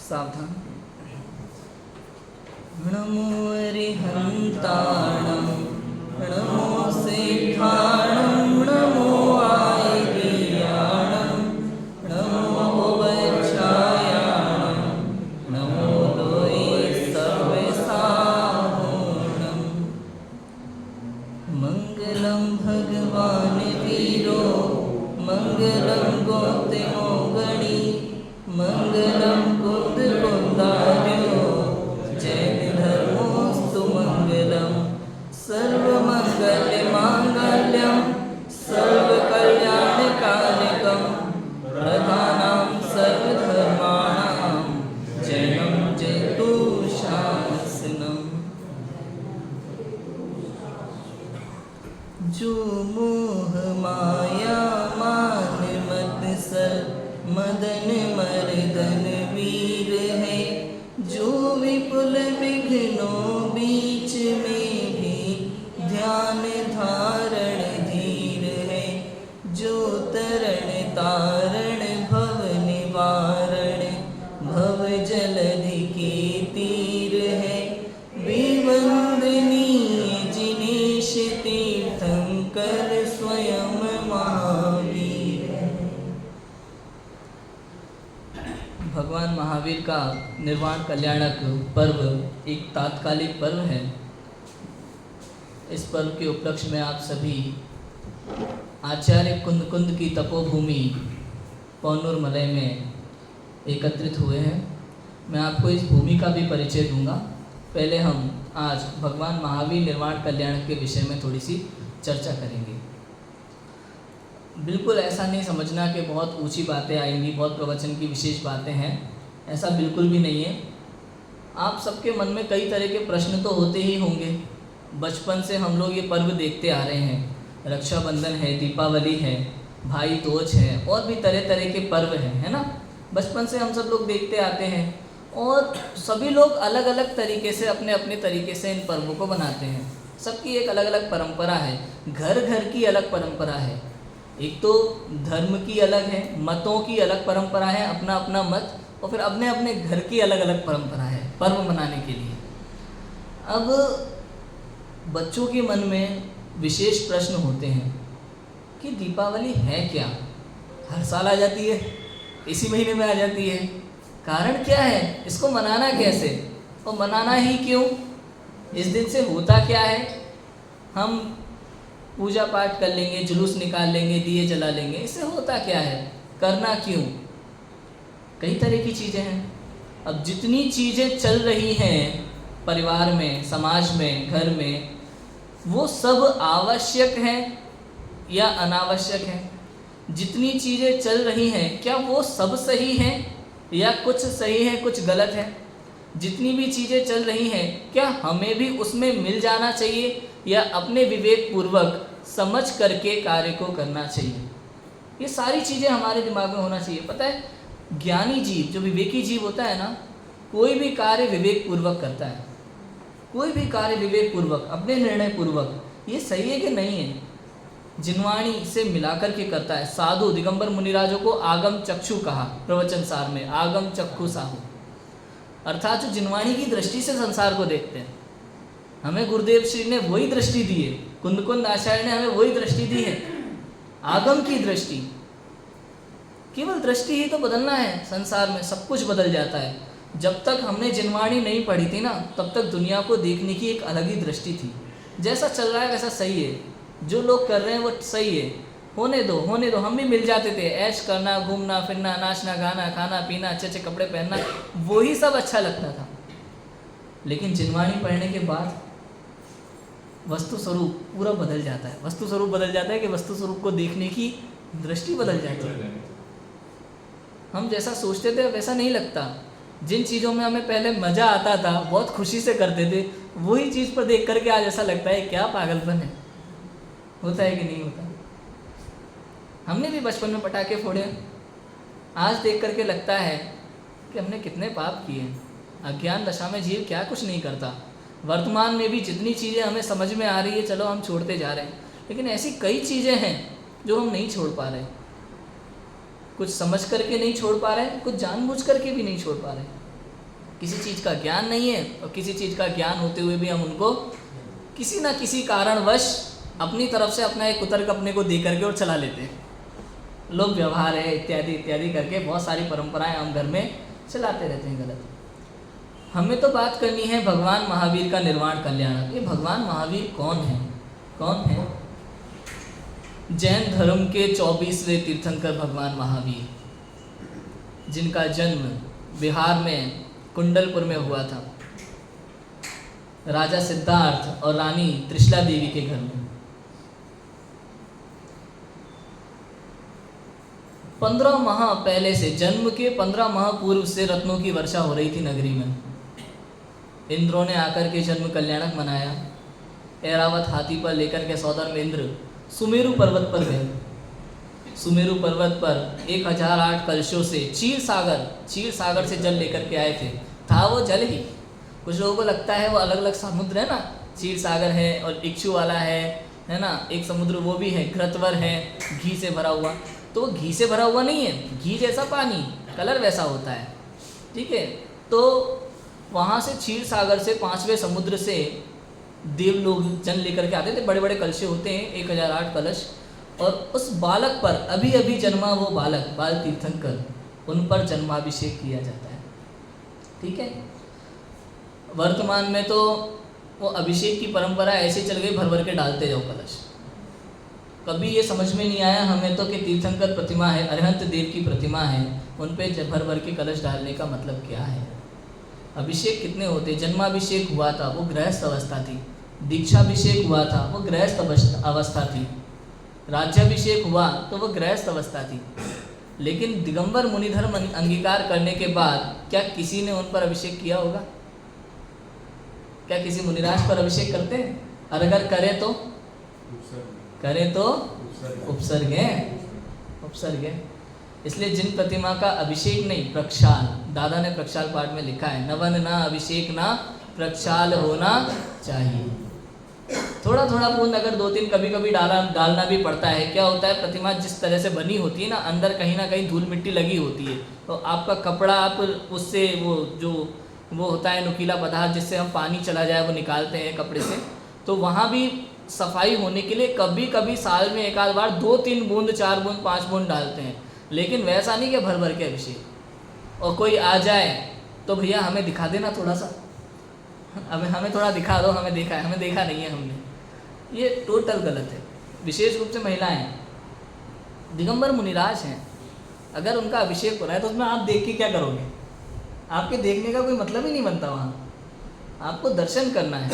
सावधान। नमो अरिहंताणं नमो सिद्धाणं नमो आयर्याणं नमो वज्रायाणं नमो लोये सर्वसाहुणं। मंगलं भगवान वीरो मंगलं गौतमो गणी मंगलं कुंद कुंदार्यो जैन धर्मोस्तु मंगलम। सर्वमंगलमांगल्यं सर्वकल्याणकारिकं प्रधानं सर्वधर्माणां जैनं जयतु शासनम्। जो मोह माया मान मत्सर मदन मर्दन वीर है, जो विपुल विघ्नों बीच में भी ध्यान धारण धीर है, जो तरण तारण भव निवारण भव जलधि के तीर है, विवंदनीय जिनेश तीर्थंकर स्वयं महावीर। भगवान महावीर का निर्वाण कल्याणक पर्व एक तात्कालिक पर्व है। इस पर्व के उपलक्ष्य में आप सभी आचार्य कुंद की तपोभूमि पौनूर मलय में एकत्रित हुए हैं। मैं आपको इस भूमि का भी परिचय दूंगा। पहले हम आज भगवान महावीर निर्वाण कल्याण के विषय में थोड़ी सी चर्चा करेंगे। बिल्कुल ऐसा नहीं समझना कि बहुत ऊंची बातें आएंगी, बहुत प्रवचन की विशेष बातें हैं, ऐसा बिल्कुल भी नहीं है। आप सबके मन में कई तरह के प्रश्न तो होते ही होंगे। बचपन से हम लोग ये पर्व देखते आ रहे हैं। रक्षाबंधन है, दीपावली है, भाई दूज है, और भी तरह तरह के पर्व हैं, है ना। बचपन से हम सब लोग देखते आते हैं और सभी लोग अलग अलग तरीके से अपने अपने तरीके से इन पर्वों को बनाते हैं। सबकी एक अलग अलग परंपरा है, घर घर की अलग परंपरा है। एक तो धर्म की अलग है, मतों की अलग परंपरा है, अपना अपना मत, और फिर अपने अपने घर की अलग अलग परंपरा है पर्व मनाने के लिए। अब बच्चों के मन में विशेष प्रश्न होते हैं कि दीपावली है क्या, हर साल आ जाती है, इसी महीने में आ जाती है, कारण क्या है, इसको मनाना कैसे और मनाना ही क्यों, इस दिन से होता क्या है। हम पूजा पाठ कर लेंगे, जुलूस निकाल लेंगे, दिए जला लेंगे, इससे होता क्या है, करना क्यों, कई तरह की चीज़ें हैं। अब जितनी चीज़ें चल रही हैं परिवार में, समाज में, घर में, वो सब आवश्यक हैं या अनावश्यक हैं। जितनी चीज़ें चल रही हैं क्या वो सब सही हैं या कुछ सही है कुछ गलत है। जितनी भी चीज़ें चल रही हैं क्या हमें भी उसमें मिल जाना चाहिए या अपने विवेक पूर्वक समझ करके कार्य को करना चाहिए। ये सारी चीज़ें हमारे दिमाग में होना चाहिए। पता है, ज्ञानी जीव, जो विवेकी जीव होता है ना, कोई भी कार्य विवेक पूर्वक करता है, कोई भी कार्य विवेक पूर्वक, अपने निर्णय पूर्वक, ये सही है कि नहीं है, जिनवाणी से मिलाकर के करता है। साधु दिगंबर मुनिराजों को आगम चक्षु कहा प्रवचन सार में, आगम चक्षु साहु, अर्थात जो जिनवाणी की दृष्टि से संसार को देखते हैं। हमें गुरुदेव श्री ने वही दृष्टि दी है, कुंद आचार्य ने हमें वही दृष्टि दी है, आगम की दृष्टि। केवल दृष्टि ही तो बदलना है, संसार में सब कुछ बदल जाता है। जब तक हमने जिनवाणी नहीं पढ़ी थी ना, तब तक दुनिया को देखने की एक अलग ही दृष्टि थी। जैसा चल रहा है वैसा सही है, जो लोग कर रहे हैं वो सही है, होने दो होने दो। हम भी मिल जाते थे, ऐश करना, घूमना फिरना, नाचना गाना, खाना पीना, अच्छे अच्छे कपड़े पहनना, वही सब अच्छा लगता था। लेकिन जिनवाणी पढ़ने के बाद वस्तु स्वरूप पूरा बदल जाता है। वस्तु स्वरूप बदल जाता है कि वस्तु स्वरूप को देखने की दृष्टि बदल जाती है। हम जैसा सोचते थे वैसा नहीं लगता। जिन चीज़ों में हमें पहले मज़ा आता था, बहुत खुशी से करते थे, वही चीज़ पर देख करके आज ऐसा लगता है क्या पागलपन है। होता है कि नहीं होता। हमने भी बचपन में पटाखे फोड़े, आज देख करके लगता है कि हमने कितने पाप किए। अज्ञान दशा में जीव क्या कुछ नहीं करता। वर्तमान में भी जितनी चीज़ें हमें समझ में आ रही है, चलो हम छोड़ते जा रहे हैं, लेकिन ऐसी कई चीज़ें हैं जो हम नहीं छोड़ पा रहे। कुछ समझ करके नहीं छोड़ पा रहे हैं, कुछ जानबूझ करके भी नहीं छोड़ पा रहे हैं। किसी चीज़ का ज्ञान नहीं है, और किसी चीज़ का ज्ञान होते हुए भी हम उनको किसी ना किसी कारणवश अपनी तरफ से अपना एक कुतर्क अपने को दे करके और चला लेते हैं। लोग व्यवहार है इत्यादि इत्यादि करके बहुत सारी परंपराएं हम घर में चलाते रहते हैं गलत। हमें तो बात करनी है भगवान महावीर का निर्वाण कल्याण। ये भगवान महावीर कौन है? कौन है? जैन धर्म के 24वें तीर्थंकर भगवान महावीर, जिनका जन्म बिहार में कुंडलपुर में हुआ था, राजा सिद्धार्थ और रानी त्रिशला देवी के घर में। 15 माह पहले से, जन्म के 15 माह पूर्व से रत्नों की वर्षा हो रही थी नगरी में। इंद्रों ने आकर के जन्म कल्याणक मनाया। ऐरावत हाथी पर लेकर के सौधर्म इंद्र सुमेरु पर्वत पर गए। सुमेरु पर्वत पर 1008 कलशों से क्षीर सागर से जल लेकर के आए थे। था वो जल ही, कुछ लोगों को लगता है वो अलग अलग समुद्र है ना, क्षीर सागर है और इक्षु वाला है ना, एक समुद्र वो भी है, घृतवर है घी से भरा हुआ। तो वो घी से भरा हुआ नहीं है, घी जैसा पानी, कलर वैसा होता है, ठीक है। तो वहाँ से क्षीर सागर से 5वें समुद्र से देव लोग जल लेकर के आते थे। बड़े बड़े कलशे होते हैं, 1008 कलश। और उस बालक पर, अभी अभी जन्मा वो बालक, बाल तीर्थंकर, उन पर जन्माभिषेक किया जाता है, ठीक है। वर्तमान में तो वो अभिषेक की परंपरा ऐसे चल गई, भर भर के डालते जाओ कलश। कभी ये समझ में नहीं आया हमें तो कि तीर्थंकर प्रतिमा है, अरिहंत देव की प्रतिमा है, उन पे भर भर के कलश डालने का मतलब क्या है? अभिषेक कितने होते? जन्माभिषेक हुआ था वो गृहस्थ अवस्था थी, दीक्षाभिषेक हुआ था वो गृहस्थ अवस्था थी, राज्याभिषेक हुआ तो वो गृहस्थ अवस्था थी। लेकिन दिगंबर मुनिधर्म अंगीकार करने के बाद क्या किसी ने उन पर अभिषेक किया होगा? क्या किसी मुनिराज पर अभिषेक करते हैं? और अगर करें तो उपसर्ग है। इसलिए जिन प्रतिमा का अभिषेक नहीं, प्रक्षाल, दादा ने प्रक्षाल पाठ में लिखा है, नवन ना अभिषेक ना प्रक्षाल होना चाहिए। थोड़ा थोड़ा बूंद अगर 2-3 कभी कभी डालना भी पड़ता है। क्या होता है, प्रतिमा जिस तरह से बनी होती है ना, अंदर कहीं ना कहीं धूल मिट्टी लगी होती है, तो आपका कपड़ा, आप उससे वो होता है नुकीला पदार्थ जिससे हम पानी चला जाए वो निकालते हैं कपड़े से, तो वहाँ भी सफाई होने के लिए कभी कभी साल में एक आध बार 2-3 बूंद, 4 बूंद, 5 बूंद डालते हैं। लेकिन वैसा नहीं कि भर भर के अभिषेक। और कोई आ जाए तो भैया हमें दिखा देना थोड़ा सा, हमें थोड़ा दिखा दो, हमें देखा नहीं है हमने। ये टोटल गलत है। विशेष रूप से महिलाएं, दिगंबर मुनिराज हैं, अगर उनका अभिषेक हो रहा है तो उसमें आप देख के क्या करोगे? आपके देखने का कोई मतलब ही नहीं बनता। वहाँ आपको दर्शन करना है,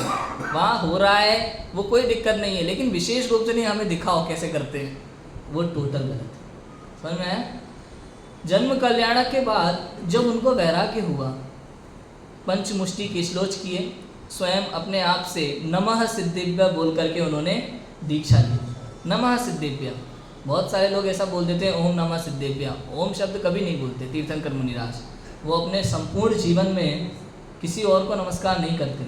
वहाँ हो रहा है वो कोई दिक्कत नहीं है, लेकिन विशेष रूप से नहीं हमें दिखाओ कैसे करते हैं, वो टोटल गलत है। समझ में आया? जन्म कल्याणक के बाद जब उनको वैराग्य हुआ, पंचमुष्टि के श्लोच किए, स्वयं अपने आप से नमः सिद्धिभ्य बोल करके उन्होंने दीक्षा ली। नमः सिद्धिभ्य, बहुत सारे लोग ऐसा बोल देते हैं ओम नमः सिद्धिभ्य। ओम शब्द कभी नहीं बोलते तीर्थंकर मुनिराज। वो अपने संपूर्ण जीवन में किसी और को नमस्कार नहीं करते।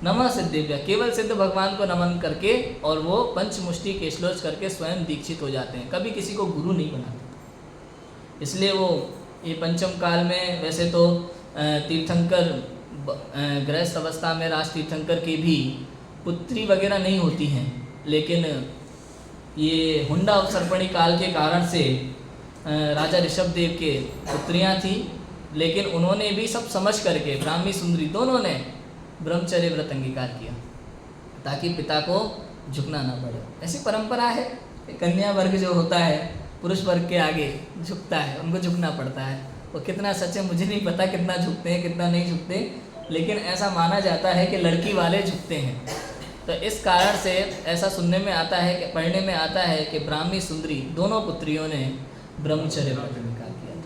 नमः सिद्धिभ्य, केवल सिद्ध भगवान को नमन करके और वो पंचमुष्टि के श्लोच करके स्वयं दीक्षित हो जाते हैं, कभी किसी को गुरु नहीं बनाते। इसलिए वो ये पंचम काल में, वैसे तो तीर्थंकर गृहस्थ अवस्था में राज तीर्थंकर की भी पुत्री वगैरह नहीं होती हैं, लेकिन ये हुंडा अवसर्पणी काल के कारण से राजा ऋषभदेव के पुत्रियां थी, लेकिन उन्होंने भी सब समझ करके, ब्राह्मी सुंदरी दोनों ने ब्रह्मचर्य व्रत अंगीकार किया ताकि पिता को झुकना ना पड़े। ऐसी परंपरा है। कन्या वर्ग जो होता है पुरुष वर्ग के आगे झुकता है, उनको झुकना पड़ता है। वो कितना सच है मुझे नहीं पता, कितना झुकते हैं कितना नहीं झुकते, लेकिन ऐसा माना जाता है कि लड़की वाले झुकते हैं। तो इस कारण से ऐसा सुनने में आता है कि, पढ़ने में आता है कि ब्राह्मी सुंदरी दोनों पुत्रियों ने ब्रह्मचर्य व्रत अंगीकार किया था।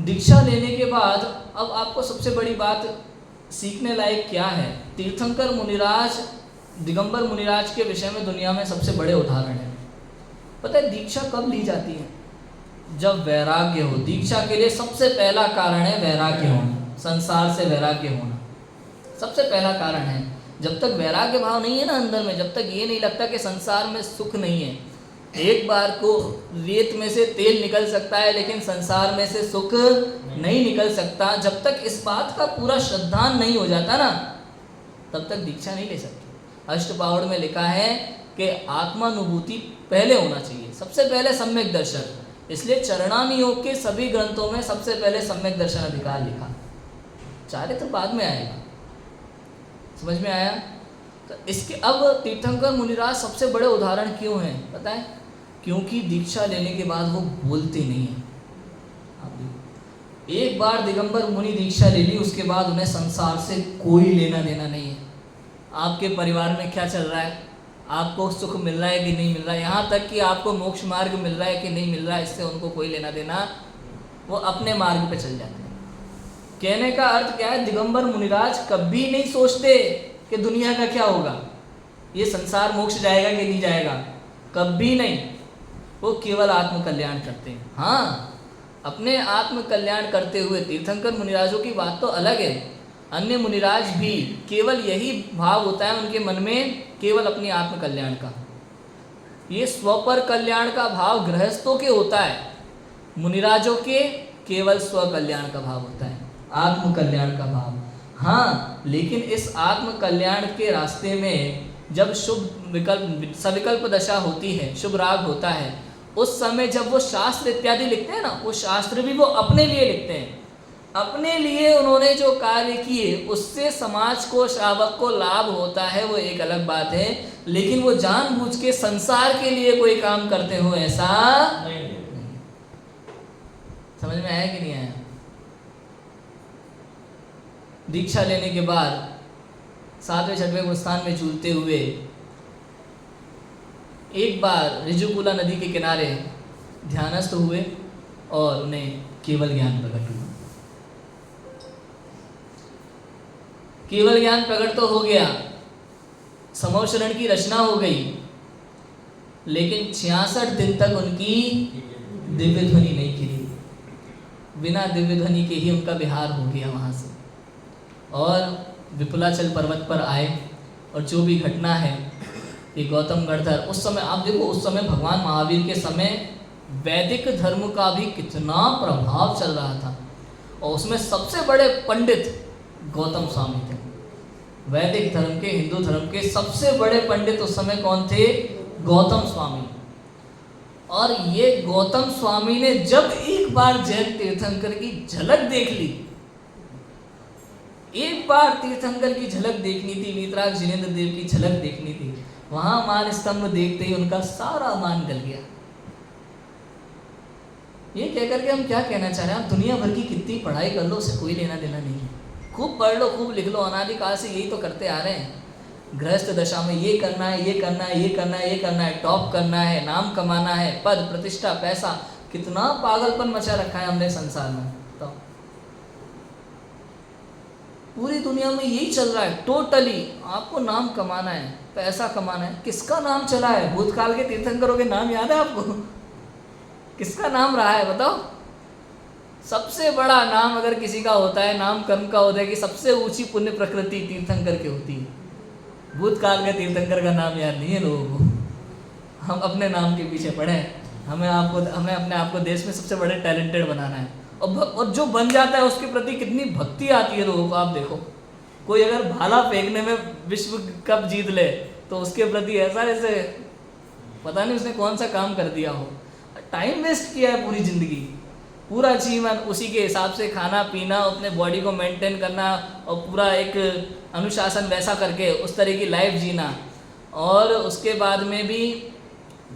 दीक्षा लेने के बाद अब आपको सबसे बड़ी बात सीखने लायक क्या है? तीर्थंकर मुनिराज, दिगंबर मुनिराज के विषय में दुनिया में सबसे बड़े उदाहरण है। पता है दीक्षा कब ली जाती है? जब वैराग्य हो। दीक्षा के लिए सबसे पहला कारण है वैराग्य होना, संसार से वैराग्य होना सबसे पहला कारण है। जब तक वैराग्य भाव नहीं है ना अंदर में, जब तक ये नहीं लगता कि संसार में सुख नहीं है, एक बार को रेत में से तेल निकल सकता है, लेकिन संसार में से सुख नहीं निकल सकता। जब तक इस बात का पूरा श्रद्धान नहीं हो जाता ना, तब तक दीक्षा नहीं ले सकते। अष्टपावड़ में लिखा है कि आत्मानुभूति पहले होना चाहिए, सबसे पहले सम्यक दर्शन। इसलिए चरणानी योग के सभी ग्रंथों में सबसे पहले सम्यक दर्शन अधिकार लिखा, चारित्र बाद में आएगा। समझ में आया? तो इसके अब तीर्थंकर मुनिराज सबसे बड़े उदाहरण क्यों हैं पता है? क्योंकि दीक्षा लेने के बाद वो बोलते नहीं हैं। आप देखो, एक बार दिगंबर मुनि दीक्षा ले ली, उसके बाद उन्हें संसार से कोई लेना देना नहीं है। आपके परिवार में क्या चल रहा है, आपको सुख मिल रहा है कि नहीं मिल रहा है, यहाँ तक कि आपको मोक्ष मार्ग मिल रहा है कि नहीं मिल रहा है, इससे उनको कोई लेना देना, वो अपने मार्ग पे चल जाते हैं। कहने का अर्थ क्या है? दिगंबर मुनिराज कभी नहीं सोचते कि दुनिया का क्या होगा, ये संसार मोक्ष जाएगा कि नहीं जाएगा, कभी नहीं। वो केवल आत्म कल्याण करते हैं। हाँ, अपने आत्म कल्याण करते हुए तीर्थंकर मुनिराजों की बात तो अलग है। अन्य मुनिराज भी केवल यही भाव होता है उनके मन में, केवल अपनी आत्म कल्याण का। ये स्वपर कल्याण का भाव गृहस्थों के होता है, मुनिराजों के केवल स्व कल्याण का भाव होता है, आत्म कल्याण का भाव। हाँ, लेकिन इस आत्म कल्याण के रास्ते में जब शुभ विकल्प सविकल्प दशा होती है, शुभ राग होता है, उस समय जब वो शास्त्र इत्यादि लिखते हैं ना, वो शास्त्र भी वो अपने लिए लिखते हैं। अपने लिए उन्होंने जो कार्य किए उससे समाज को, श्रावक को लाभ होता है, वो एक अलग बात है। लेकिन वो जानबूझ के संसार के लिए कोई काम करते हो ऐसा नहीं। समझ में आया कि नहीं आया? दीक्षा लेने के बाद 7वें 6वें स्थान में झूलते हुए एक बार ऋजुकुला नदी के किनारे ध्यानस्थ हुए और उन्हें केवल ज्ञान प्रकट हुआ। केवल ज्ञान प्रकट तो हो गया, समोशरण की रचना हो गई, लेकिन 66 दिन तक उनकी दिव्य ध्वनि नहीं खिली। बिना दिव्य ध्वनि के ही उनका विहार हो गया वहाँ से, और विपुलाचल पर्वत पर आए। और जो भी घटना है ये गौतम गढ़धर, उस समय आप देखो, उस समय भगवान महावीर के समय वैदिक धर्म का भी कितना प्रभाव चल रहा था, और उसमें सबसे बड़े पंडित गौतम स्वामी थे। वैदिक धर्म के, हिंदू धर्म के सबसे बड़े पंडित उस समय कौन थे? गौतम स्वामी। और ये गौतम स्वामी ने जब एक बार जैन तीर्थंकर की झलक देख ली, एक बार तीर्थंकर की झलक देखनी थी, वीतराग जिनेंद्र देव की झलक देखनी थी, वहां मान स्तंभ देखते ही उनका सारा मान गल गया। ये कहकर के हम क्या कहना चाह रहे हैं? आप दुनिया भर की कितनी पढ़ाई कर लो, उससे कोई लेना देना नहीं है। खूब पढ़ लो, खूब लिख लो, अनादिकाल से यही तो करते आ रहे हैं। गृहस्थ दशा में ये करना है, ये करना है, ये करना है, ये करना है, टॉप करना है, नाम कमाना है, पद प्रतिष्ठा पैसा, कितना पागलपन मचा रखा है हमने संसार में। तो पूरी दुनिया में यही चल रहा है टोटली। आपको नाम कमाना है, पैसा कमाना है। किसका नाम चला है? भूतकाल के तीर्थंकरों के नाम याद है आपको? किसका नाम रहा है बताओ? सबसे बड़ा नाम अगर किसी का होता है, नाम कर्म का होता है कि सबसे ऊंची पुण्य प्रकृति तीर्थंकर की होती है। भूतकाल के तीर्थंकर का नाम याद नहीं है लोगों को। हम अपने नाम के पीछे पड़े, हमें अपने आप को देश में सबसे बड़े टैलेंटेड बनाना है, और जो बन जाता है उसके प्रति कितनी भक्ति आती है लोगों को। आप देखो, कोई अगर भाला फेंकने में विश्व कप जीत ले तो उसके प्रति ऐसा जैसे पता नहीं उसने कौन सा काम कर दिया हो। टाइम वेस्ट किया है पूरी ज़िंदगी, पूरा जीवन उसी के हिसाब से खाना पीना, अपने बॉडी को मेंटेन करना, और पूरा एक अनुशासन वैसा करके उस तरह की लाइफ जीना, और उसके बाद में भी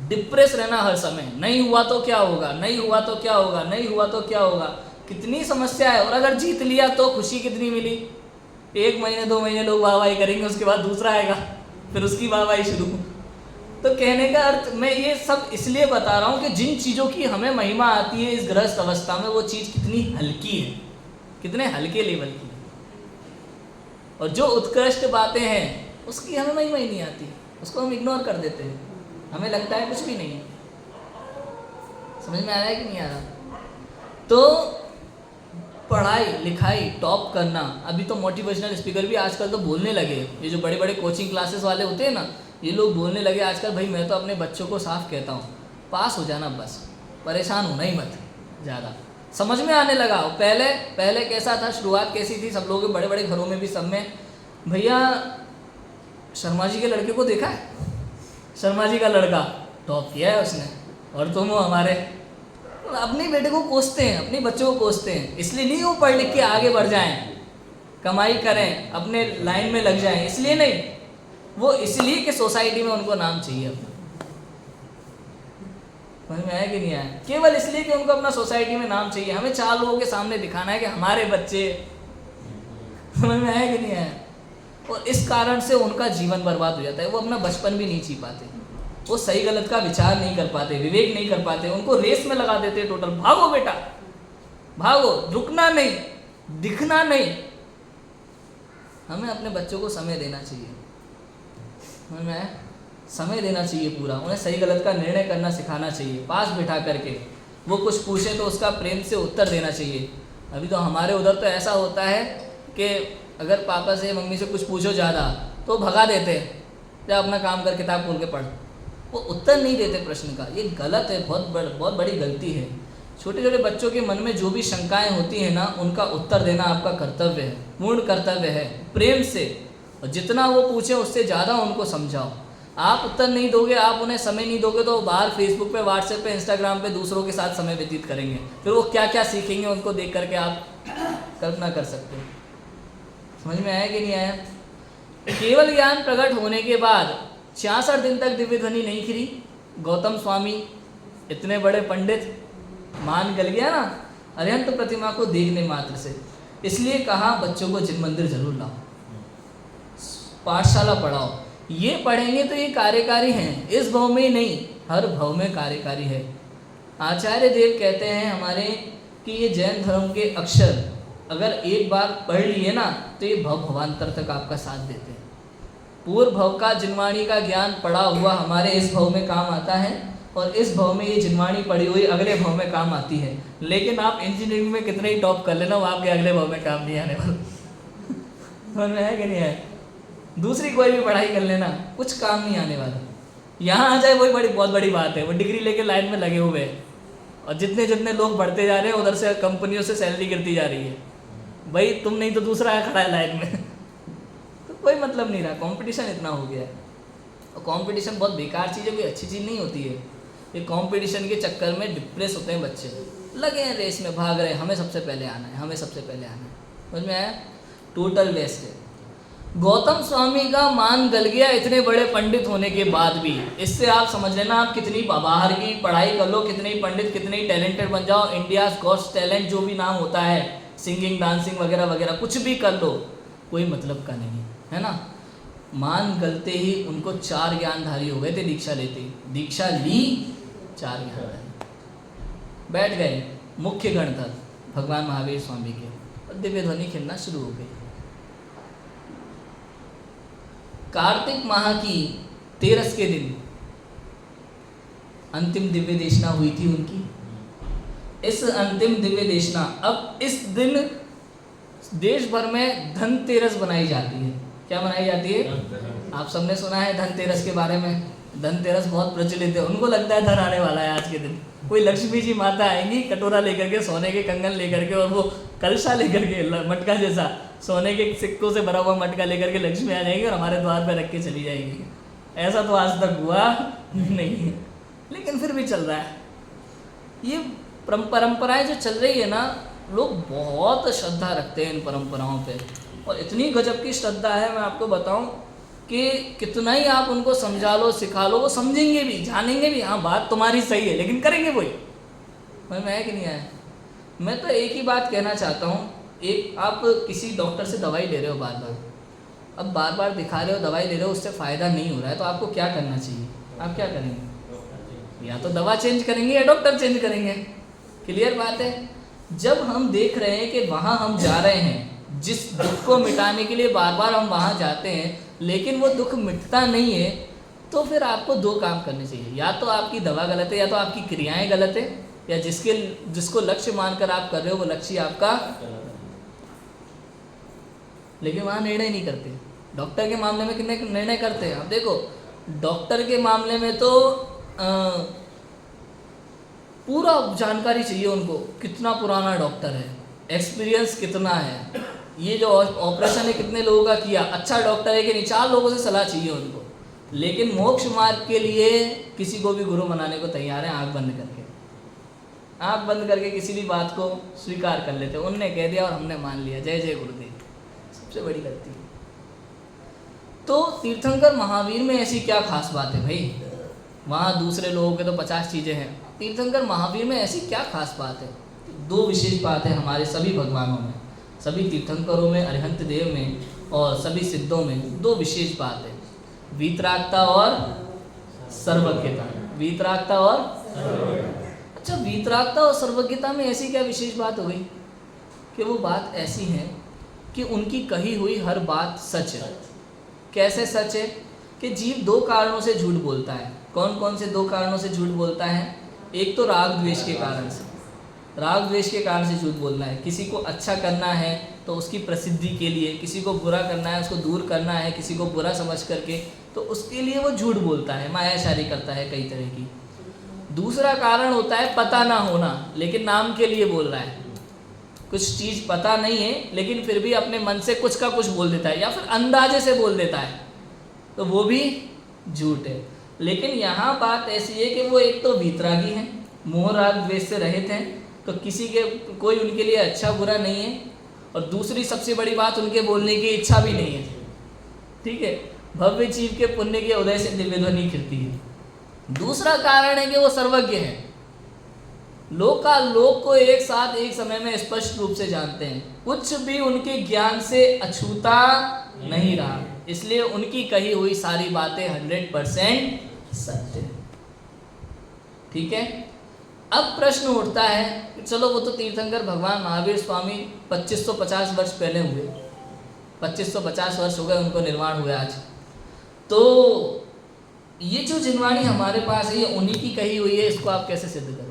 डिप्रेस रहना हर समय। नहीं हुआ तो क्या होगा, नहीं हुआ तो क्या होगा, नहीं हुआ तो क्या होगा, कितनी समस्या है। और अगर जीत लिया तो खुशी कितनी मिली। 1 महीने 2 महीने लोग वाहवाही करेंगे, उसके बाद दूसरा आएगा, फिर उसकी वाहवाही शुरू। तो कहने का अर्थ मैं ये सब इसलिए बता रहा हूँ कि जिन चीज़ों की हमें महिमा आती है इस गृहस्थ अवस्था में, वो चीज़ कितनी हल्की है, कितने हल्के लेवल की है। और जो उत्कृष्ट बातें हैं उसकी हमें महिमा ही नहीं आती, उसको हम इग्नोर कर देते हैं, हमें लगता है कुछ भी नहीं है। समझ में आ रहा है कि नहीं आ रहा? तो पढ़ाई लिखाई टॉप करना, अभी तो मोटिवेशनल स्पीकर भी आजकल तो बोलने लगे, ये जो बड़े बड़े कोचिंग क्लासेस वाले होते हैं ना, ये लोग बोलने लगे आजकल। भाई मैं तो अपने बच्चों को साफ कहता हूँ, पास हो जाना बस, परेशान होना ही मत ज़्यादा। समझ में आने लगा। पहले पहले कैसा था, शुरुआत कैसी थी, सब लोग बड़े बड़े घरों में भी सब में, भैया शर्मा जी के लड़के को देखा है, शर्मा जी का लड़का टॉप किया है उसने, और तुम हो हमारे। अपने बेटे को कोसते हैं, अपने बच्चों को कोसते हैं, इसलिए नहीं वो पढ़ लिख के आगे बढ़ जाएं, कमाई करें, अपने लाइन में लग जाएं, इसलिए नहीं, वो इसलिए कि सोसाइटी में उनको नाम चाहिए अपना। समझ में आया कि नहीं आया? केवल इसलिए कि उनको अपना सोसाइटी में नाम चाहिए, हमें 4 लोगों के सामने दिखाना है कि हमारे बच्चे। समझ में आया कि नहीं आया? और इस कारण से उनका जीवन बर्बाद हो जाता है, वो अपना बचपन भी नहीं जी पाते, वो सही गलत का विचार नहीं कर पाते, विवेक नहीं कर पाते, उनको रेस में लगा देते टोटल, भागो बेटा भागो, रुकना नहीं, दिखना नहीं। हमें अपने बच्चों को समय देना चाहिए, समझ में आया? समय देना चाहिए पूरा, उन्हें सही गलत का निर्णय करना सिखाना चाहिए, पास बिठा करके। वो कुछ पूछे तो उसका प्रेम से उत्तर देना चाहिए। अभी तो हमारे उधर तो ऐसा होता है कि अगर पापा से मम्मी से कुछ पूछो ज़्यादा तो भगा देते हैं, या अपना काम कर, किताब खोल के पढ़, वो उत्तर नहीं देते प्रश्न का। ये गलत है, बहुत बड़ी गलती है। छोटे छोटे बच्चों के मन में जो भी शंकाएं होती हैं ना, उनका उत्तर देना आपका कर्तव्य है, पूर्ण कर्तव्य है, प्रेम से। और जितना वो पूछे उससे ज़्यादा उनको समझाओ। आप उत्तर नहीं दोगे, आप उन्हें समय नहीं दोगे, तो बाहर फेसबुक पे, व्हाट्सएप पे, इंस्टाग्राम पे दूसरों के साथ समय व्यतीत करेंगे, फिर वो क्या क्या सीखेंगे उनको देख करके आप कल्पना कर सकते हो। समझ में आया कि नहीं आया? केवल ज्ञान प्रकट होने के बाद 66 दिन तक दिव्य ध्वनि नहीं खिली। गौतम स्वामी इतने बड़े पंडित, मान गल गया ना अरिहंत प्रतिमा को देखने मात्र से। इसलिए कहा बच्चों को जिन मंदिर जरूर लाओ, पाठशाला पढ़ाओ। ये पढ़ेंगे तो ये कार्यकारी हैं, इस भव में ही नहीं, हर भव में कार्यकारी है। आचार्य देव कहते हैं हमारे कि ये जैन धर्म के अक्षर अगर एक बार पढ़ लिए ना, तो ये भव भवांतर तक आपका साथ देते हैं। पूर्व भव का जिनवाणी का ज्ञान पढ़ा हुआ हमारे इस भव में काम आता है, और इस भव में ये जिनवाणी पढ़ी हुई अगले भव में काम आती है। लेकिन आप इंजीनियरिंग में कितने ही टॉप कर लेना, वो आपके अगले भव में काम नहीं आने वाला। समझ में है कि नहीं है? दूसरी कोई भी पढ़ाई कर लेना, कुछ काम नहीं आने वाला। यहाँ आ जाए वही बहुत बड़ी बात है। वो डिग्री लेके लाइन में लगे हुए हैं, और जितने जितने लोग बढ़ते जा रहे हैं उधर से कंपनियों से सैलरी गिरती जा रही है। भाई तुम नहीं तो दूसरा है खड़ा है लाइन में। तो कोई मतलब नहीं रहा, कंपटीशन इतना हो गया है। और कंपटीशन बहुत बेकार चीज़ है, कोई अच्छी चीज़ नहीं होती है। ये कंपटीशन के चक्कर में डिप्रेस होते हैं बच्चे, लगे हैं रेस में, भाग रहे हैं, हमें सबसे पहले आना है, हमें सबसे पहले आना है। समझ में आया? टोटल वेस्ट है। गौतम स्वामी का मान गल गया इतने बड़े पंडित होने के बाद भी। इससे आप समझ लेना, आप कितनी बाहर की पढ़ाई कर लो, कितने ही पंडित, कितने ही टैलेंटेड बन जाओ, इंडियाज गॉट्स टैलेंट जो भी नाम होता है, सिंगिंग, डांसिंग वगैरह वगैरह, कुछ भी कर लो, कोई मतलब का नहीं है ना। मान गलते ही उनको 4 ज्ञानधारी हो गए थे दीक्षा लेते ही। दीक्षा ली, 4 ज्ञानधारी बैठ गए, मुख्य गणधर भगवान महावीर स्वामी के, और दिव्य ध्वनि खिलना शुरू हो गई। कार्तिक माह की 13 के दिन अंतिम दिव्य देशना हुई थी उनकी। इस अंतिम दिव्य देशना, अब इस दिन देश भर में धनतेरस बनाई जाती है। क्या बनाई जाती है? आप सबने सुना है धनतेरस के बारे में। धनतेरस बहुत प्रचलित है, उनको लगता है धन आने वाला है आज के दिन। कोई लक्ष्मी जी माता आएंगी कटोरा लेकर के, सोने के कंगन लेकर के, और वो कलशा लेकर के, मटका जैसा सोने के सिक्कों से भरा हुआ मटका लेकर के लक्ष्मी आ जाएंगी और हमारे द्वार पर रख के चली जाएंगी। ऐसा तो आज तक हुआ नहीं, लेकिन फिर भी चल रहा है। ये परंपराएं जो चल रही है ना, लोग बहुत श्रद्धा रखते हैं इन परंपराओं पे, और इतनी गजब की श्रद्धा है, मैं आपको बताऊं कि कितना ही आप उनको समझा लो, सिखा लो, वो समझेंगे भी, जानेंगे भी, हाँ बात तुम्हारी सही है, लेकिन करेंगे वही। मैं है कि नहीं आया? मैं तो एक ही बात कहना चाहता हूँ, एक आप किसी डॉक्टर से दवाई ले रहे हो बार बार, अब बार बार दिखा रहे हो, दवाई ले रहे हो, उससे फ़ायदा नहीं हो रहा है, तो आपको क्या करना चाहिए? आप क्या करेंगे? या तो दवा चेंज करेंगे या डॉक्टर चेंज करेंगे। क्लियर बात है। जब हम देख रहे हैं कि वहाँ हम जा रहे हैं, जिस दुख को मिटाने के लिए बार बार हम वहाँ जाते हैं, लेकिन वो दुख मिटता नहीं है, तो फिर आपको 2 काम करने चाहिए। या तो आपकी दवा गलत है, या तो आपकी क्रियाएं गलत है, या जिसको लक्ष्य मानकर आप कर रहे हो वो लक्ष्य आपका, लेकिन वहाँ निर्णय नहीं करते। डॉक्टर के मामले में कितने निर्णय करते हैं? अब देखो, डॉक्टर के मामले में तो पूरा जानकारी चाहिए उनको, कितना पुराना डॉक्टर है, एक्सपीरियंस कितना है, ये जो ऑपरेशन है कितने लोगों का किया, अच्छा डॉक्टर है कि नहीं, 4 लोगों से सलाह चाहिए उनको। लेकिन मोक्ष मार्ग के लिए किसी को भी गुरु बनाने को तैयार है, आंख बंद करके, आंख बंद करके किसी भी बात को स्वीकार कर लेते। उनने कह दिया और हमने मान लिया, जय जय गुरुदेव, सबसे बड़ी गलती है। तो तीर्थंकर महावीर में ऐसी क्या खास बात है भाई? वहाँ दूसरे लोगों के तो 50 चीज़ें हैं, तीर्थंकर महावीर में ऐसी क्या खास बात है? 2 विशेष बात है हमारे सभी भगवानों में, सभी तीर्थंकरों में, अरिहंत देव में और सभी सिद्धों में 2 विशेष बात है, वीतरागता और सर्वज्ञता। वीतरागता और अच्छा, वीतरागता और सर्वज्ञता में ऐसी क्या विशेष बात हो गई कि वो बात ऐसी है कि उनकी कही हुई हर बात सच है। कैसे सच है? कि जीव 2 कारणों से झूठ बोलता है। कौन कौन से 2 कारणों से झूठ बोलता है? एक तो राग द्वेष के कारण से, राग द्वेष के कारण से झूठ बोलना है। किसी को अच्छा करना है तो उसकी प्रसिद्धि के लिए, किसी को बुरा करना है, उसको दूर करना है, किसी को बुरा समझ करके, तो उसके लिए वो झूठ बोलता है, मायाशारी करता है कई तरह की। दूसरा कारण होता है पता ना होना, लेकिन नाम के लिए बोल रहा है, कुछ चीज़ पता नहीं है लेकिन फिर भी अपने मन से कुछ का कुछ बोल देता है, या फिर अंदाजे से बोल देता है, तो वो भी झूठ है। लेकिन यहाँ बात ऐसी है कि वो एक तो वीतरागी हैं, मोह राग द्वेष से रहित हैं, तो किसी के कोई उनके लिए अच्छा बुरा नहीं है, और दूसरी सबसे बड़ी बात, उनके बोलने की इच्छा भी नहीं है। ठीक है, भव्य जीव के पुण्य के उदय से दिव्य ध्वनि खिलती है। दूसरा कारण है कि वो सर्वज्ञ है, लोक को एक साथ एक समय में स्पष्ट रूप से जानते हैं, कुछ भी उनके ज्ञान से अछूता नहीं रहा, इसलिए उनकी कही हुई सारी बातें 100% सत्य। ठीक है, अब प्रश्न उठता है कि चलो वो तो तीर्थंकर भगवान महावीर स्वामी 2550 वर्ष पहले हुए, 2550 वर्ष हो गए उनको निर्वाण हुए आज, तो ये जो जिनवाणी हमारे पास है ये उन्हीं की कही हुई है, इसको आप कैसे सिद्ध करोगे?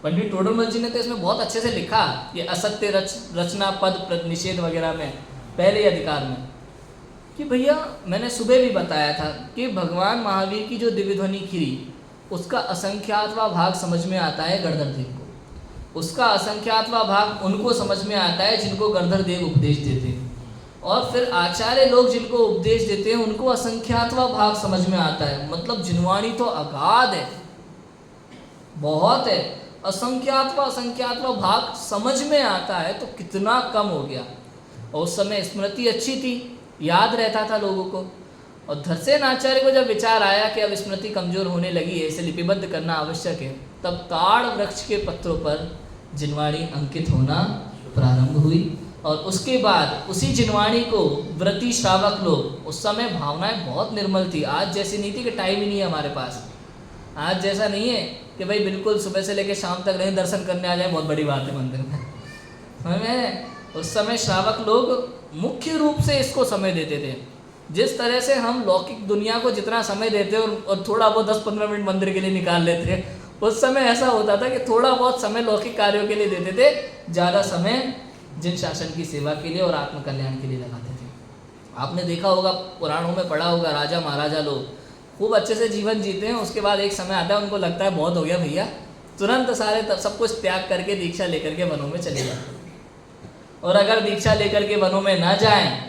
पंडित टोडरमल जी ने तो इसमें बहुत अच्छे से लिखा, ये असत्य रचना पद निषेध वगैरह में पहले अधिकार में, कि भैया मैंने सुबह भी बताया था कि भगवान महावीर की जो दिव्य ध्वनि खिरी, उसका असंख्यातवा भाग समझ में आता है गणधर देव को, उसका असंख्यातवा भाग उनको समझ में आता है जिनको गणधर देव उपदेश देते हैं, और फिर आचार्य लोग जिनको उपदेश देते हैं उनको असंख्यातवा भाग समझ में आता है। मतलब जिनवाणी तो अगाध है, बहुत है, असंख्यातवा भाग समझ में आता है, तो कितना कम हो गया। और उस समय स्मृति अच्छी थी, याद रहता था लोगों को, और धरसेन आचार्य को जब विचार आया कि अब स्मृति कमजोर होने लगी है, इसे लिपिबद्ध करना आवश्यक है, तब ताड़ वृक्ष के पत्रों पर जिनवाणी अंकित होना प्रारंभ हुई। और उसके बाद उसी जिनवाणी को व्रती श्रावक लोग, उस समय भावनाएं बहुत निर्मल थी, आज जैसी नहीं थी कि टाइम ही नहीं है हमारे पास, आज जैसा नहीं है कि भाई बिल्कुल सुबह से लेकर शाम तक रहे, दर्शन करने आ जाए बहुत बड़ी बात है मंदिर में, समझ में? उस समय श्रावक लोग मुख्य रूप से इसको समय देते थे। जिस तरह से हम लौकिक दुनिया को जितना समय देते और थोड़ा बहुत 10-15 मिनट मंदिर के लिए निकाल लेते थे, उस समय ऐसा होता था कि थोड़ा बहुत समय लौकिक कार्यों के लिए देते थे, ज़्यादा समय जिन शासन की सेवा के लिए और आत्म कल्याण के लिए लगाते थे। आपने देखा होगा, पुराणों में पढ़ा होगा, राजा महाराजा लोग खूब अच्छे से जीवन जीते हैं, उसके बाद एक समय आता है उनको लगता है बहुत हो गया भैया, तुरंत सारे सब कुछ त्याग करके दीक्षा लेकर के वनों में चले जाते हैं। और अगर दीक्षा लेकर के वनों में ना जाएं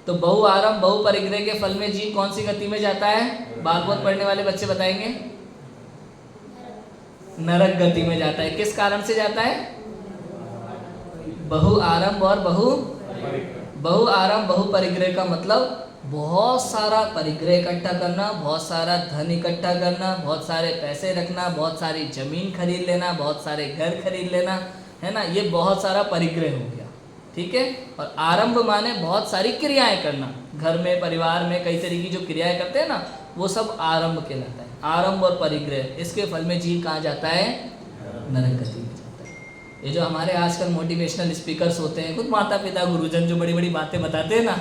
तो बहु आरंभ बहु परिग्रह के फल में जीव कौन सी गति में जाता है? भागवत पढ़ने वाले बच्चे बताएंगे, नरक गति में जाता है। किस कारण से जाता है? बहु आरंभ और बहु आरंभ बहु परिग्रह का मतलब बहुत सारा परिग्रह इकट्ठा करना, बहुत सारा धन इकट्ठा करना, बहुत सारे पैसे रखना, बहुत सारी जमीन खरीद लेना, बहुत सारे घर खरीद लेना, है ना, ये बहुत सारा परिग्रह हो गया। ठीक है, और आरंभ माने बहुत सारी क्रियाएं करना, घर में परिवार में कई तरह की जो क्रियाएं करते हैं ना, वो सब आरंभ कहलाता है। आरंभ और परिग्रह, इसके फल में जीव कहाँ जाता है? नरक गति में जाता है। ये जो हमारे आजकल मोटिवेशनल स्पीकर्स होते हैं, खुद माता पिता गुरुजन जो बड़ी बड़ी बातें बताते हैं ना,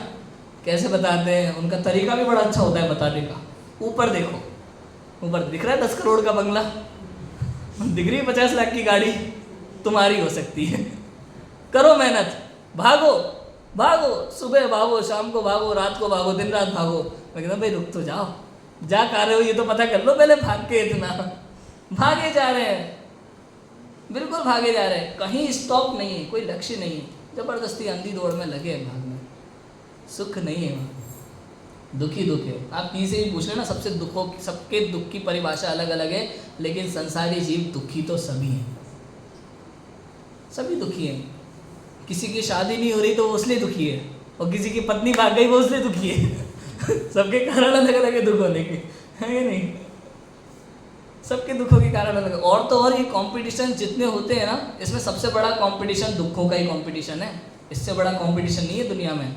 कैसे बताते हैं, उनका तरीका भी बड़ा अच्छा होता है बताने का। ऊपर देखो, ऊपर दिख रहा है 10 करोड़ का बंगला, दिख रही है 50 लाख की गाड़ी, तुम्हारी हो सकती है, करो मेहनत, भागो भागो, सुबह भागो, शाम को भागो, रात को भागो, दिन रात भागो। मैं कहता भाई रुक तो जाओ, जा कर रहे हो ये तो पता कर लो पहले, भाग के इतना भागे जा रहे हैं। बिल्कुल भागे जा रहे हैं, कहीं स्टॉप नहीं है, कोई लक्ष्य नहीं है, ज़बरदस्ती अंधी दौड़ में लगे हैं भागने। सुख नहीं है वहाँ, दुखी दुख है। आप किसी से भी पूछ लेना, सबके दुख की परिभाषा अलग अलग है, लेकिन संसारी जीव दुखी तो सभी हैं, सभी दुखी हैं। किसी की शादी नहीं हो रही तो वो इसलिए दुखी है, और किसी की पत्नी भाग गई वो इसलिए दुखी है। सबके कारण अलग अलग है दुख होने के, है या नहीं? सबके दुखों के कारण अलग। और तो और ये कंपटीशन जितने होते हैं ना, इसमें सबसे बड़ा कंपटीशन दुखों का ही कंपटीशन है, इससे बड़ा कंपटीशन नहीं है दुनिया में।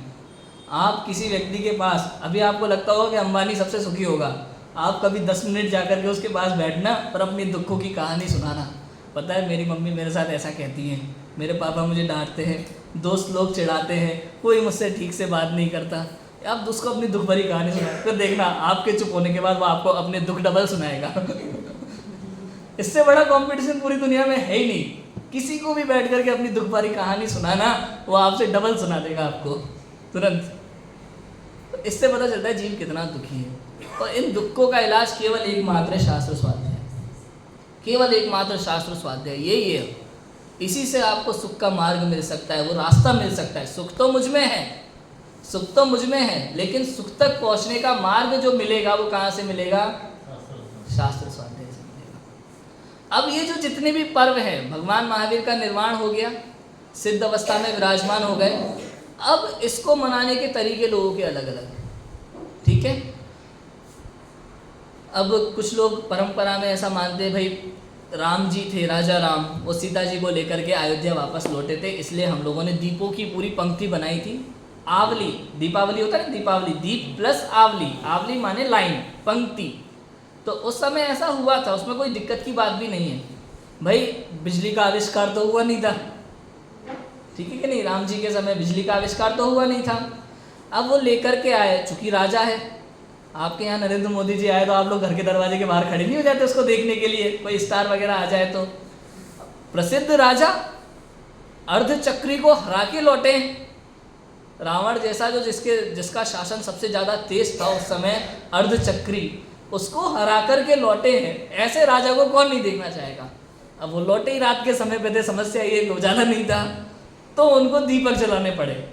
आप किसी व्यक्ति के पास, अभी आपको लगता होगा कि अंबानी सबसे सुखी होगा, आप कभी 10 मिनट जाकर के उसके पास बैठना और अपनी दुखों की कहानी सुनाना। पता है मेरी मम्मी मेरे साथ ऐसा कहती हैं, मेरे पापा मुझे डांटते हैं, दोस्त लोग चिढ़ाते हैं, कोई मुझसे ठीक से बात नहीं करता। आप उसको अपनी दुख भरी कहानी सुनाए, फिर देखना आपके चुप होने के बाद वो आपको अपने दुख डबल सुनाएगा। इससे बड़ा कंपटीशन पूरी दुनिया में है ही नहीं। किसी को भी बैठ करके अपनी दुख भरी कहानी सुनाना, वो आपसे डबल सुना देगा आपको तुरंत। तो इससे पता चलता है जीव कितना दुखी है। और इन दुखों का इलाज केवल एकमात्र शास्त्र स्वाध्याय, केवल एकमात्र शास्त्र स्वाध्याय यही है। इसी से आपको सुख का मार्ग मिल सकता है, वो रास्ता मिल सकता है। सुख तो मुझ में है, सुख तो मुझ में है, लेकिन सुख तक पहुंचने का मार्ग जो मिलेगा वो कहाँ से मिलेगा? शास्त्र स्वाध्याय से मिलेगा। अब ये जो जितने भी पर्व हैं, भगवान महावीर का निर्वाण हो गया, सिद्ध अवस्था में विराजमान हो गए। अब इसको मनाने के तरीके लोगों के अलग अलग हैं, ठीक है। अब कुछ लोग परंपरा में ऐसा मानते हैं, भाई राम जी थे, राजा राम, वो सीता जी को लेकर के अयोध्या वापस लौटे थे, इसलिए हम लोगों ने दीपों की पूरी पंक्ति बनाई थी। आवली, दीपावली होता है ना, दीपावली, दीप प्लस आवली, आवली माने लाइन, पंक्ति। तो उस समय ऐसा हुआ था, उसमें कोई दिक्कत की बात भी नहीं है। भाई बिजली का आविष्कार तो हुआ नहीं था, ठीक है कि नहीं, राम जी के समय बिजली का आविष्कार तो हुआ नहीं था। अब वो लेकर के आए, चूंकि राजा है, आपके यहाँ नरेंद्र मोदी जी आए तो आप लोग घर के दरवाजे के बाहर खड़े नहीं हो जाते उसको देखने के लिए, कोई स्टार वगैरह आ जाए तो। प्रसिद्ध राजा अर्धचक्री को हरा के लौटे, रावण जैसा जो जिसका शासन सबसे ज़्यादा तेज था उस समय, अर्धचक्री, उसको हरा करके लौटे हैं। ऐसे राजा को कौन नहीं देखना चाहेगा। अब वो लौटे ही रात के समय पे थे, समस्या ये उजाला नहीं था, तो उनको दीपक जलाने पड़े।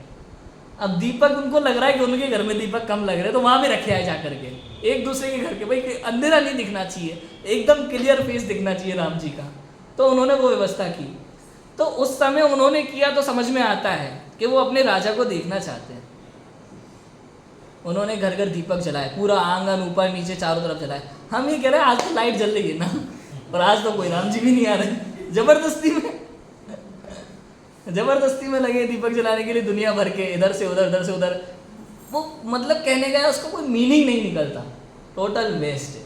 अब दीपक उनको लग रहा है कि उनके घर में दीपक कम लग रहे हैं, तो वहाँ भी रखे आए जा करके एक दूसरे के घर के, भाई अंधेरा नहीं दिखना चाहिए, एकदम क्लियर फेस दिखना चाहिए राम जी का, तो उन्होंने वो व्यवस्था की। तो उस समय उन्होंने किया तो समझ में आता है कि वो अपने राजा को देखना चाहते हैं। उन्होंने घर घर दीपक जलाए, पूरा आंगन ऊपर नीचे चारों तरफ जलाए। हम ये कह रहे हैं आज तो लाइट जल रही है ना, और आज तो कोई राम जी भी नहीं आ रहे, जबरदस्ती में लगे दीपक जलाने के लिए, दुनिया भर के, इधर से उधर, इधर से उधर। वो मतलब कहने का उसको कोई मीनिंग नहीं निकलता, टोटल वेस्ट है।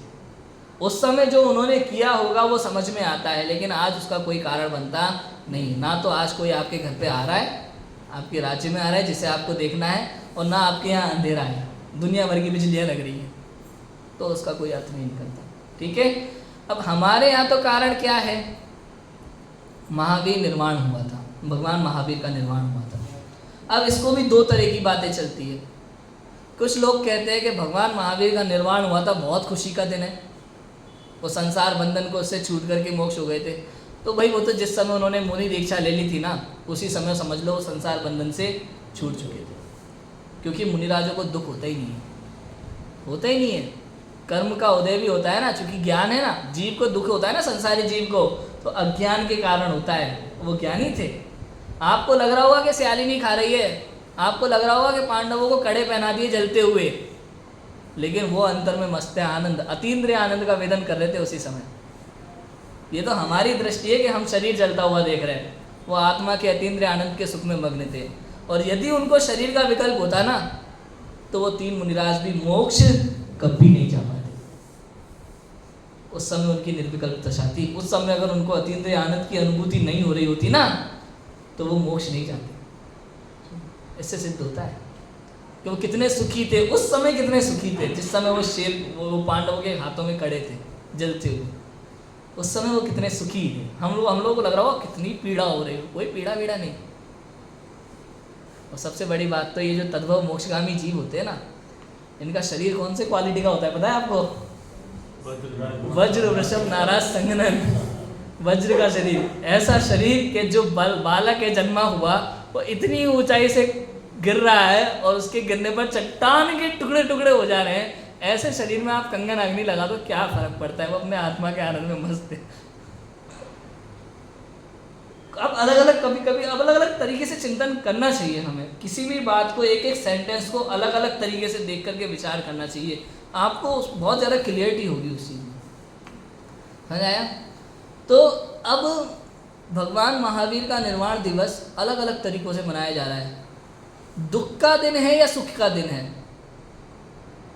उस समय जो उन्होंने किया होगा वो समझ में आता है, लेकिन आज उसका कोई कारण बनता नहीं। ना तो आज कोई आपके घर पे आ रहा है, आपके राज्य में आ रहा है जिसे आपको देखना है, और ना आपके यहाँ अंधेरा है, दुनिया भर की बिजलियाँ लग रही हैं, तो उसका कोई अर्थ नहीं निकलता, ठीक है। अब हमारे यहाँ तो कारण क्या है, महावीर निर्माण हुआ था, भगवान महावीर का निर्माण हुआ था। अब इसको भी दो तरह की बातें चलती है। कुछ लोग कहते हैं कि भगवान महावीर का निर्माण हुआ था, बहुत खुशी का दिन है, वो संसार बंधन को उससे छूट करके मोक्ष हो गए थे। तो भाई वो तो जिस समय उन्होंने मुनि दीक्षा ले ली थी ना, उसी समय समझ लो वो संसार बंधन से छूट चुके थे, क्योंकि मुनिराजों को दुख होता ही नहीं है, होता ही नहीं है। कर्म का उदय भी होता है ना, चूँकि ज्ञान है ना, जीव को दुख होता है ना, संसारी जीव को, तो अज्ञान के कारण होता है। वो ज्ञानी थे। आपको लग रहा होगा कि सियाली नहीं खा रही है, आपको लग रहा होगा कि पांडवों को कड़े पहना दिए जलते हुए, लेकिन वो अंतर में मस्त आनंद, अतीन्द्रिय आनंद का वेदन कर रहे थे उसी समय। ये तो हमारी दृष्टि है कि हम शरीर जलता हुआ देख रहे हैं, वो आत्मा के अतीन्द्रिय आनंद के सुख में मग्न थे। और यदि उनको शरीर का विकल्प होता ना, तो वो 3 मुनिराज भी मोक्ष कभी नहीं जा पाते। उस समय उनकी निर्विकल्प दशा थी। उस समय अगर उनको अतीन्द्रिय आनंद की अनुभूति नहीं हो रही होती ना, तो वो मोक्ष नहीं जाते। इससे सिद्ध होता है कि वो कितने सुखी थे, उस समय कितने सुखी थे, जिस समय वो शेर वो पांडवों के हाथों में खड़े थे जलते हुए, उस समय वो कितने सुखी थे। हम लोगों को लग रहा हो कितनी पीड़ा हो रही हो, कोई पीड़ा नहीं। और सबसे बड़ी बात तो ये जो तद्भव मोक्षगामी जीव होते हैं ना, इनका शरीर कौन से क्वालिटी का होता है पता है आपको? वज्र वृषभ नाराज संगनन, वज्र का शरीर, ऐसा शरीर कि जो बालक है जन्मा हुआ वो इतनी ऊंचाई से गिर रहा है और उसके गिरने पर चट्टान के टुकड़े टुकड़े हो जा रहे हैं। ऐसे शरीर में आप कंगन अग्नि लगा दो, क्या फर्क पड़ता है? वो अपने आत्मा के आनंद में मस्त है। अब अलग अलग कभी कभी अलग अलग तरीके से चिंतन करना चाहिए हमें। किसी भी बात को, एक एक सेंटेंस को अलग अलग तरीके से देख करके विचार करना चाहिए। आपको बहुत ज़्यादा क्लियरिटी होगी उस चीज़ में। समझ आया? तो अब भगवान महावीर का निर्वाण दिवस अलग अलग तरीक़ों से मनाया जा रहा है। दुख का दिन है या सुख का दिन है?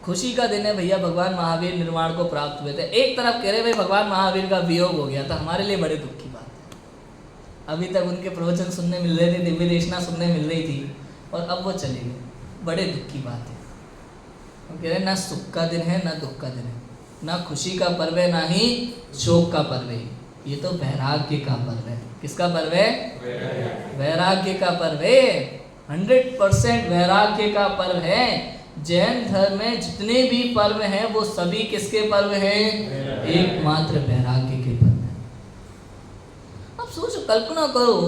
खुशी का दिन है भैया, भगवान महावीर निर्वाण को प्राप्त हुए थे। एक तरफ कह रहे भाई भगवान महावीर का वियोग हो गया था, हमारे लिए बड़े दुख की बात है। अभी तक उनके प्रवचन सुनने मिल रहे थे, दिव्य देशना सुनने मिल रही थी और अब वो चले गए, बड़े दुख की बात है। हम कह रहे हैं ना सुख का दिन है ना दुख का दिन है, ना खुशी का पर्व है ना ही शोक का पर्व है। ये तो वैराग्य का पर्व है। किसका पर्व है? वैराग्य का पर्व है। 100% वैराग्य का पर्व है। जैन धर्म में जितने भी पर्व हैं वो सभी किसके पर्व हैं? एकमात्र वैराग्य के पर्व हैं। अब सोचो, कल्पना करो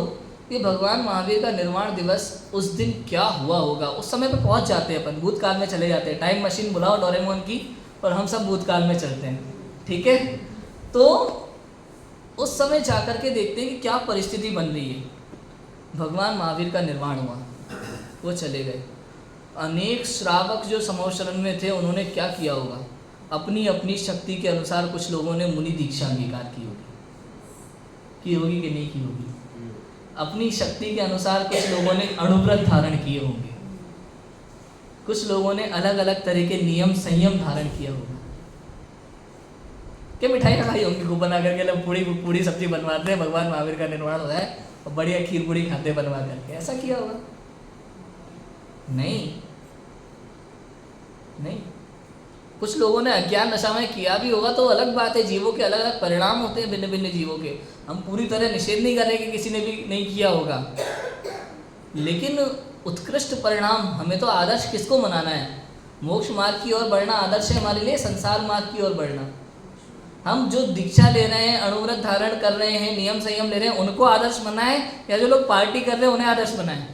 कि भगवान महावीर का निर्वाण दिवस, उस दिन क्या हुआ होगा। उस समय पे पहुंच जाते हैं अपन, भूतकाल में चले जाते हैं। टाइम मशीन बुलाओ डोरेमोन की और हम सब भूतकाल में चलते हैं, ठीक है? तो उस समय जाकर के देखते हैं कि क्या परिस्थिति बन रही है। भगवान महावीर का निर्वाण हुआ, वो चले गए। अनेक श्रावक जो समवचरण में थे उन्होंने क्या किया होगा? अपनी अपनी शक्ति के अनुसार कुछ लोगों ने मुनि दीक्षा अंगीकार की होगी कि नहीं की होगी? अपनी शक्ति के अनुसार कुछ लोगों ने अणुव्रत धारण किए होंगे, कुछ लोगों ने अलग अलग तरह के नियम संयम धारण किया होगा। क्या मिठाई खाई होंगी खूब बना करके, लोग पूड़ी सब्जी बनवाते हैं, भगवान महावीर का निर्वाण हो रहा है और बढ़िया खीर पूड़ी खाते बनवा करके। ऐसा किया होगा? नहीं। कुछ लोगों ने अज्ञान नशा में किया भी होगा तो अलग बात है। जीवों के अलग अलग परिणाम होते हैं, भिन्न भिन्न जीवों के। हम पूरी तरह निषेध नहीं कर रहे कि किसी ने भी नहीं किया होगा, लेकिन उत्कृष्ट परिणाम, हमें तो आदर्श किसको मनाना है? मोक्ष मार्ग की ओर बढ़ना आदर्श है हमारे लिए, संसार मार्ग की ओर बढ़ना। हम जो दीक्षा ले रहे हैं, अणुव्रत धारण कर रहे हैं, नियम संयम ले रहे हैं, उनको आदर्श बनाए या जो लोग पार्टी कर रहे हैं उन्हें आदर्श बनाए?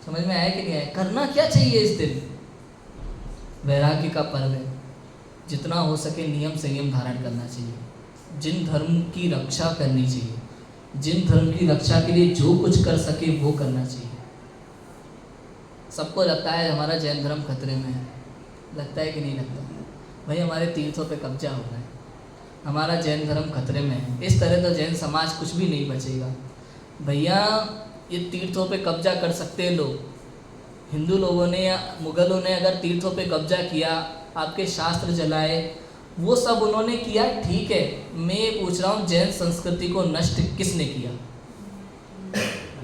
समझ में आया कि नहीं आया? करना क्या चाहिए इस दिन? वैराग्य का पर्व है, जितना हो सके नियम संयम धारण करना चाहिए। जिन धर्म की रक्षा करनी चाहिए, जिन धर्म की रक्षा के लिए जो कुछ कर सके वो करना चाहिए। सबको लगता है हमारा जैन धर्म खतरे में है, लगता है कि नहीं लगता? भाई हमारे तीर्थों पे कब्जा हो रहा है, हमारा जैन धर्म खतरे में है। इस तरह तो जैन समाज कुछ भी नहीं बचेगा भैया। ये तीर्थों पे कब्जा कर सकते हैं लोग। हिंदू लोगों ने या मुगलों ने अगर तीर्थों पे कब्जा किया, आपके शास्त्र जलाए, वो सब उन्होंने किया, ठीक है। मैं ये पूछ रहा हूँ, जैन संस्कृति को नष्ट किसने किया?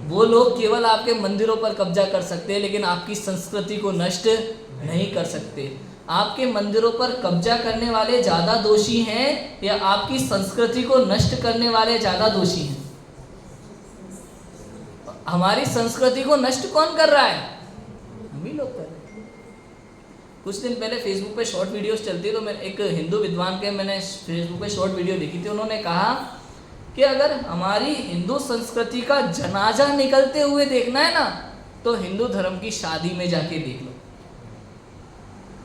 वो लोग केवल आपके मंदिरों पर कब्जा कर सकते हैं, लेकिन आपकी संस्कृति को नष्ट नहीं कर सकते। आपके मंदिरों पर कब्जा करने वाले ज़्यादा दोषी हैं या आपकी संस्कृति को नष्ट करने वाले ज़्यादा दोषी हैं? हमारी संस्कृति को नष्ट कौन कर रहा है? हम ही लोग कर रहे हैं। कुछ दिन पहले फेसबुक पे शॉर्ट वीडियोस चलती है, तो मैं एक हिंदू विद्वान के मैंने फेसबुक पे शॉर्ट वीडियो देखी थी। उन्होंने कहा कि अगर हमारी हिंदू संस्कृति का जनाजा निकलते हुए देखना है ना, तो हिंदू धर्म की शादी में जाके देख लो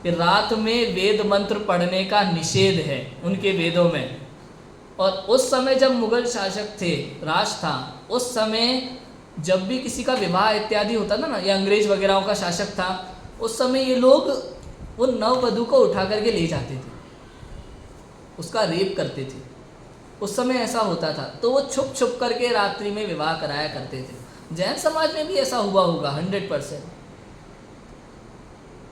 कि रात में वेद मंत्र पढ़ने का निषेध है उनके वेदों में। और उस समय जब मुगल शासक थे, राज था, उस समय जब भी किसी का विवाह इत्यादि होता था ना, या अंग्रेज वगैरह का शासक था, उस समय ये लोग वो नववधू को उठा करके ले जाते थे, उसका रेप करते थे। उस समय ऐसा होता था, तो वो छुप छुप करके रात्रि में विवाह कराया करते थे। जैन समाज में भी ऐसा हुआ होगा 100%,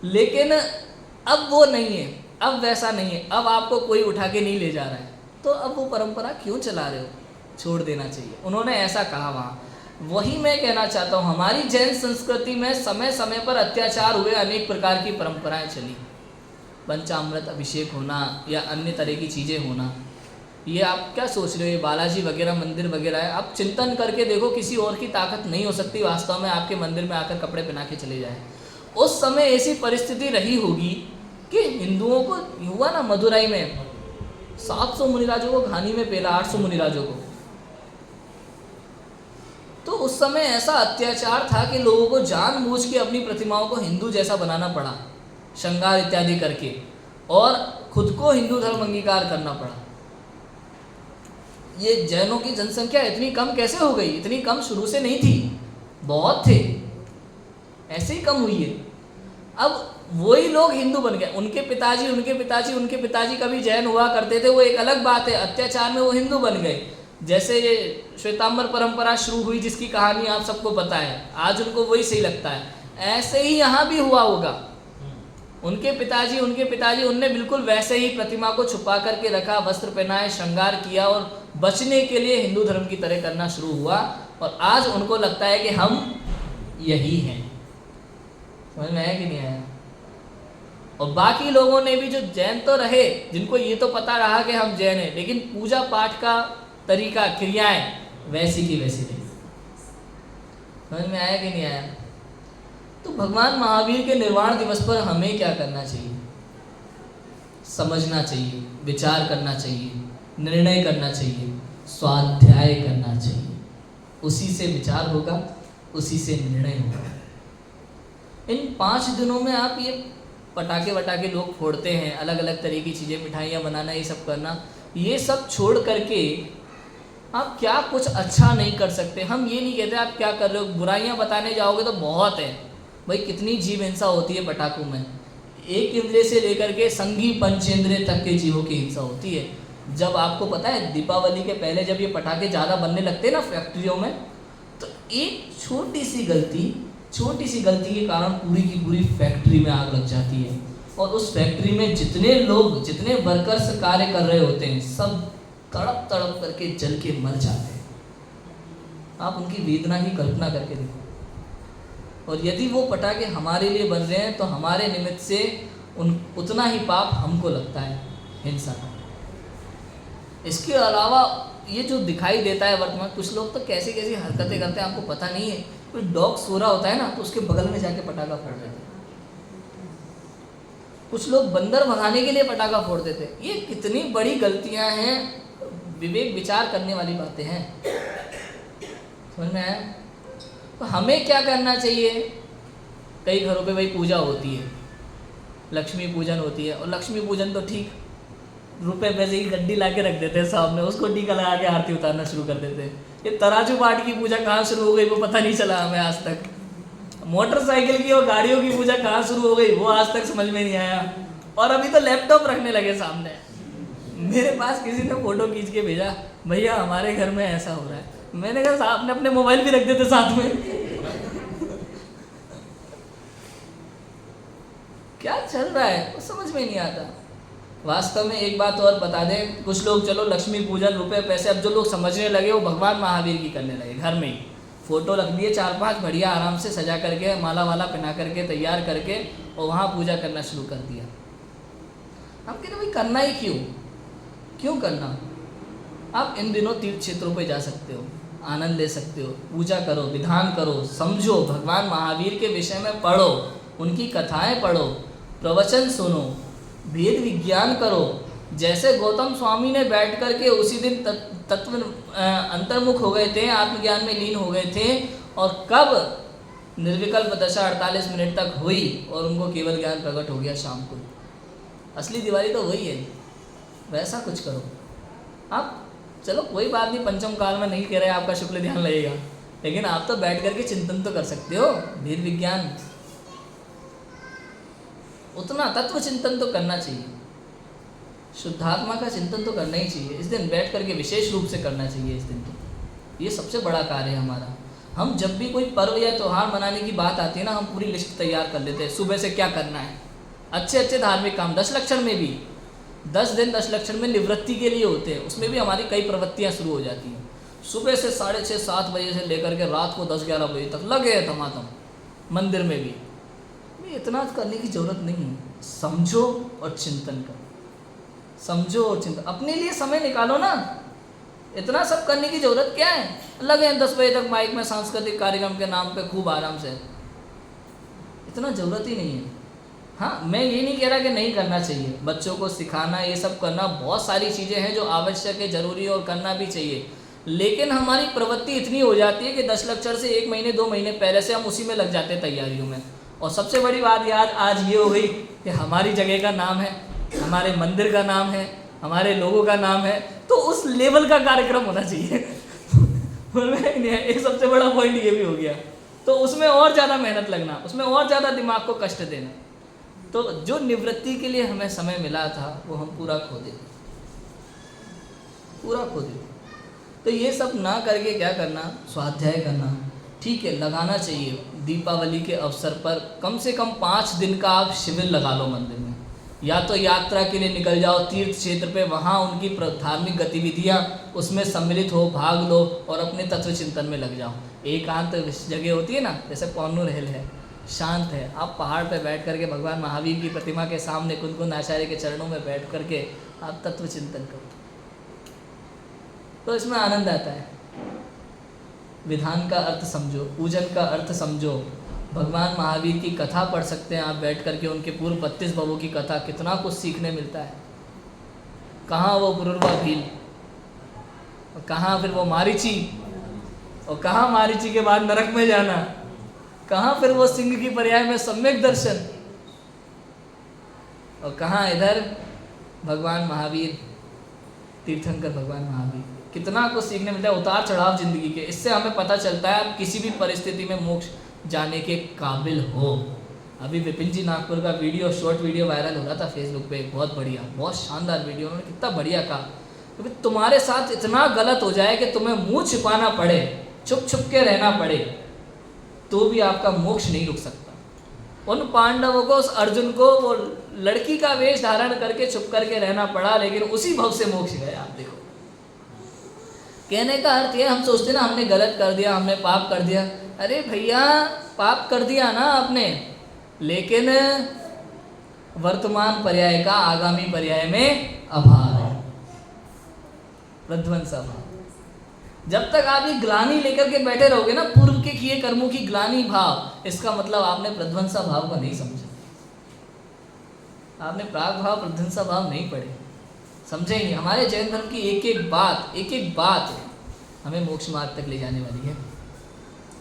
लेकिन अब वो नहीं है, अब वैसा नहीं है। अब आपको कोई उठा के नहीं ले जा रहा है, तो अब वो परंपरा क्यों चला रहे हो? छोड़ देना चाहिए। उन्होंने ऐसा कहा वहाँ। वही मैं कहना चाहता हूँ, हमारी जैन संस्कृति में समय समय पर अत्याचार हुए, अनेक प्रकार की परंपराएं चली। पंचामृत अभिषेक होना या अन्य तरह की चीज़ें होना, ये आप क्या सोच रहे हो? ये बालाजी वगैरह मंदिर वगैरह है, आप चिंतन करके देखो, किसी और की ताकत नहीं हो सकती वास्तव में आपके मंदिर में आकर कपड़े पहना के चले जाए। उस समय ऐसी परिस्थिति रही होगी कि हिंदुओं को हुआ ना, मदुराई में 700 मुनिराजों को घानी में पेला, 800 मुनिराजों को। तो उस समय ऐसा अत्याचार था कि लोगों को जानबूझ के अपनी प्रतिमाओं को हिंदू जैसा बनाना पड़ा, श्रृंगार इत्यादि करके, और खुद को हिंदू धर्म अंगीकार करना पड़ा। ये जैनों की जनसंख्या इतनी कम कैसे हो गई? इतनी कम शुरू से नहीं थी, बहुत थे, ऐसे ही कम हुई है। अब वही लोग हिंदू बन गए, उनके पिताजी उनके पिताजी उनके पिताजी कभी जैन हुआ करते थे, वो एक अलग बात है। अत्याचार में वो हिंदू बन गए। जैसे ये श्वेतांबर परंपरा शुरू हुई जिसकी कहानी आप सबको पता है, आज उनको वही सही लगता है, ऐसे ही यहाँ भी हुआ होगा। उनके पिताजी उनने बिल्कुल वैसे ही प्रतिमा को छुपा करके रखा, वस्त्र पहनाए, श्रृंगार किया और बचने के लिए हिंदू धर्म की तरह करना शुरू हुआ, और आज उनको लगता है कि हम यही हैं। समझ में आया कि नहीं आया? और बाकी लोगों ने भी, जो जैन तो रहे, जिनको ये तो पता रहा कि हम जैन हैं, लेकिन पूजा पाठ का तरीका, क्रियाएं वैसी की वैसी रही। समझ में आया कि नहीं आया? तो भगवान महावीर के निर्वाण दिवस पर हमें क्या करना चाहिए? समझना चाहिए, विचार करना चाहिए, निर्णय करना चाहिए, स्वाध्याय करना चाहिए। उसी से विचार होगा, उसी से निर्णय होगा। इन 5 दिनों में आप ये पटाखे वटाखे लोग फोड़ते हैं, अलग अलग तरह की चीज़ें, मिठाइयाँ बनाना, ये सब करना, ये सब छोड़ करके आप क्या कुछ अच्छा नहीं कर सकते? हम ये नहीं कहते आप क्या कर रहे हो, बुराइयाँ बताने जाओगे तो बहुत है भाई। कितनी जीव हिंसा होती है पटाखों में, एक इंद्रिय से लेकर के संघी पंचेंद्रिय तक के जीवों की हिंसा होती है। जब आपको पता है दीपावली के पहले जब ये पटाखे ज़्यादा बनने लगते हैं ना फैक्ट्रियों में, तो एक छोटी सी गलती के कारण पूरी की पूरी फैक्ट्री में आग लग जाती है, और उस फैक्ट्री में जितने लोग, जितने वर्कर्स कार्य कर रहे होते हैं, सब तड़प तड़प करके जल के मर जाते हैं। आप उनकी वेदना की कल्पना करके देखो। और यदि वो पटाखे हमारे लिए बन रहे हैं तो हमारे निमित्त से उतना ही पाप हमको लगता है, हिंसा का। इसके अलावा ये जो दिखाई देता है वर्तमान, कुछ लोग तो कैसी कैसी हरकतें करते हैं आपको पता नहीं है। कोई डॉग सो रहा होता है ना, तो उसके बगल में जाके पटाखा फोड़ देते हैं। कुछ लोग बंदर भगाने के लिए पटाखा फोड़ देते हैं। ये कितनी बड़ी गलतियां हैं, विवेक विचार करने वाली बातें हैं। समझ में आया? तो हमें क्या करना चाहिए? कई घरों पे भाई पूजा होती है, लक्ष्मी पूजन होती है, और लक्ष्मी पूजन तो ठीक रुपए पैसे की गड्डी ला के रख देते हैं सामने, उसको टीका लगा के आरती उतारना शुरू कर देते हैं। ये तराजू पाठ की पूजा कहाँ शुरू हो गई वो पता नहीं चला हमें आज तक। मोटरसाइकिल की और गाड़ियों की पूजा कहाँ शुरू हो गई वो आज तक समझ में नहीं आया। और अभी तो लैपटॉप रखने लगे सामने। मेरे पास किसी ने फोटो खींच के भेजा, भैया हमारे घर में ऐसा हो रहा है। मैंने कहा आपने अपने मोबाइल भी रख देते साथ में। क्या चल रहा है वो समझ में नहीं आता। वास्तव में एक बात और बता दें, कुछ लोग चलो लक्ष्मी पूजन, रुपए पैसे, अब जो लोग समझने लगे वो भगवान महावीर की करने लगे। घर में ही फोटो रख दिए 4-5 बढ़िया आराम से सजा करके, माला वाला पहना करके, तैयार करके, और वहाँ पूजा करना शुरू कर दिया। हम कहते भाई करना ही क्यों करना? आप इन दिनों तीर्थ क्षेत्रों पे जा सकते हो, आनंद ले सकते हो, पूजा करो, विधान करो, समझो, भगवान महावीर के विषय में पढ़ो, उनकी कथाएं पढ़ो, प्रवचन सुनो, वेद विज्ञान करो। जैसे गौतम स्वामी ने बैठ करके उसी दिन तत्व अंतर्मुख हो गए थे, आत्मज्ञान में लीन हो गए थे, और कब निर्विकल्प दशा 48 मिनट तक हुई और उनको केवल ज्ञान प्रकट हो गया शाम को। असली दिवाली तो वही है। वैसा कुछ करो आप। चलो कोई बात नहीं, पंचम काल में नहीं कह रहे आपका शुक्ल ध्यान लगेगा, लेकिन आप तो बैठ करके चिंतन तो कर सकते हो, वेद विज्ञान, उतना तत्व चिंतन तो करना चाहिए, शुद्धात्मा का चिंतन तो करना ही चाहिए। इस दिन बैठ करके विशेष रूप से करना चाहिए। इस दिन तो ये सबसे बड़ा कार्य है हमारा। हम जब भी कोई पर्व या त्यौहार मनाने की बात आती है ना, हम पूरी लिस्ट तैयार कर लेते हैं, सुबह से क्या करना है। अच्छे धार्मिक काम, 10 लक्षण में भी 10 दिन 10 लक्षण में निवृत्ति के लिए होते हैं, उसमें भी हमारी कई प्रवृत्तियाँ शुरू हो जाती हैं। सुबह से 6:30-7 बजे से लेकर के रात को 10-11 बजे तक लगे हैं धमाधम मंदिर में भी। इतना करने की जरूरत नहीं है। समझो और चिंतन करो, समझो और चिंतन, अपने लिए समय निकालो ना। इतना सब करने की जरूरत क्या है? लगे हैं 10 बजे तक माइक में सांस्कृतिक कार्यक्रम के नाम पे खूब आराम से, इतना जरूरत ही नहीं है। हाँ, मैं ये नहीं कह रहा कि नहीं करना चाहिए, बच्चों को सिखाना, ये सब करना, बहुत सारी चीज़ें हैं जो आवश्यक है, ज़रूरी है और करना भी चाहिए। लेकिन हमारी प्रवृत्ति इतनी हो जाती है कि 10 लेक्चर से 1 महीने 2 महीने पहले से हम उसी में लग जाते हैं तैयारियों में। और सबसे बड़ी बात याद आज ये हो गई कि हमारी जगह का नाम है, हमारे मंदिर का नाम है, हमारे लोगों का नाम है, तो उस लेवल का कार्यक्रम होना चाहिए। एक सबसे बड़ा पॉइंट ये भी हो गया, तो उसमें और ज़्यादा मेहनत लगना, उसमें और ज़्यादा दिमाग को कष्ट देना। तो जो निवृत्ति के लिए हमें समय मिला था वो हम पूरा खो देते, पूरा खो देते। तो ये सब ना करके क्या करना, स्वाध्याय करना, ठीक है, लगाना चाहिए। दीपावली के अवसर पर कम से कम 5 दिन का आप शिविर लगा लो मंदिर में, या तो यात्रा के लिए निकल जाओ तीर्थ क्षेत्र पे, वहाँ उनकी धार्मिक गतिविधियाँ उसमें सम्मिलित हो, भाग लो और अपने तत्व चिंतन में लग जाओ। एकांत जगह होती है ना, जैसे पौनू रहल है, शांत है, आप पहाड़ पे बैठ करके भगवान महावीर की प्रतिमा के सामने कुनकुन आचार्य के चरणों में बैठ करके आप तत्व चिंतन करो, तो इसमें आनंद आता है। विधान का अर्थ समझो, पूजन का अर्थ समझो, भगवान महावीर की कथा पढ़ सकते हैं आप बैठ करके, उनके पूर्व 32 भवों की कथा, कितना कुछ सीखने मिलता है। कहाँ वो पुरुरवा भील, और कहाँ फिर वो मारीची, और कहाँ मारीची के बाद नरक में जाना, कहाँ फिर वो सिंह की पर्याय में सम्यक दर्शन, और कहाँ इधर भगवान महावीर, तीर्थंकर भगवान महावीर। कितना कुछ सीखने मिलता है, उतार चढ़ाव जिंदगी के। इससे हमें पता चलता है आप किसी भी परिस्थिति में मोक्ष जाने के काबिल हो। अभी विपिन जी नागपुर का वीडियो, शॉर्ट वीडियो वायरल हो रहा था फेसबुक पे, बहुत बढ़िया, बहुत शानदार वीडियो, उन्होंने कितना बढ़िया कहा कि तुम्हारे साथ इतना गलत हो जाए कि तुम्हें मुंह छिपाना पड़े, छुप छुप के रहना पड़े, तो भी आपका मोक्ष नहीं रुक सकता। उन पांडवों को, उस अर्जुन को वो लड़की का वेश धारण करके छुप करके रहना पड़ा, लेकिन उसी भव से मोक्ष गए। आप देखो, कहने का अर्थ ये, हम सोचते ना हमने गलत कर दिया, हमने पाप कर दिया। अरे भैया, पाप कर दिया ना आपने, लेकिन वर्तमान पर्याय का आगामी पर्याय में अभाव है, प्रध्वंस अभाव। जब तक आप ये ग्लानि लेकर के बैठे रहोगे ना, पूर्व के किए कर्मों की ग्लानि भाव, इसका मतलब आपने प्रध्वंसा भाव को नहीं समझा, आपने प्राग भाव प्रध्वंसा भाव नहीं पढ़े, समझेंगे। हमारे जैन धर्म की एक एक बात हमें मोक्ष मार्ग तक ले जाने वाली है,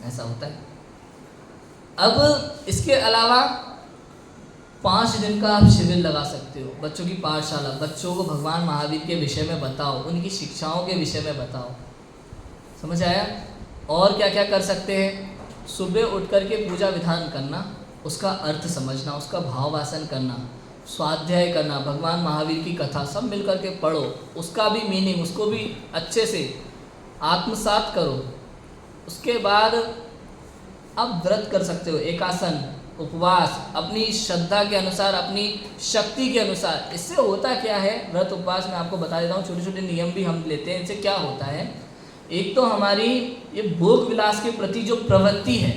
ऐसा होता है। अब इसके अलावा 5 दिन का आप शिविर लगा सकते हो, बच्चों की पाठशाला, बच्चों को भगवान महावीर के विषय में बताओ, उनकी शिक्षाओं के विषय में बताओ, समझ आया। और क्या क्या कर सकते हैं, सुबह उठ करके पूजा विधान करना, उसका अर्थ समझना, उसका भाव वासन करना, स्वाध्याय करना, भगवान महावीर की कथा सब मिल करके पढ़ो, उसका भी मीनिंग, उसको भी अच्छे से आत्मसात करो। उसके बाद आप व्रत कर सकते हो, एकासन, उपवास, अपनी श्रद्धा के अनुसार, अपनी शक्ति के अनुसार। इससे होता क्या है, व्रत उपवास में आपको बता देता हूँ, छोटे छोटे नियम भी हम लेते हैं। इनसे क्या होता है, एक तो हमारी ये भोग विलास के प्रति जो प्रवृत्ति है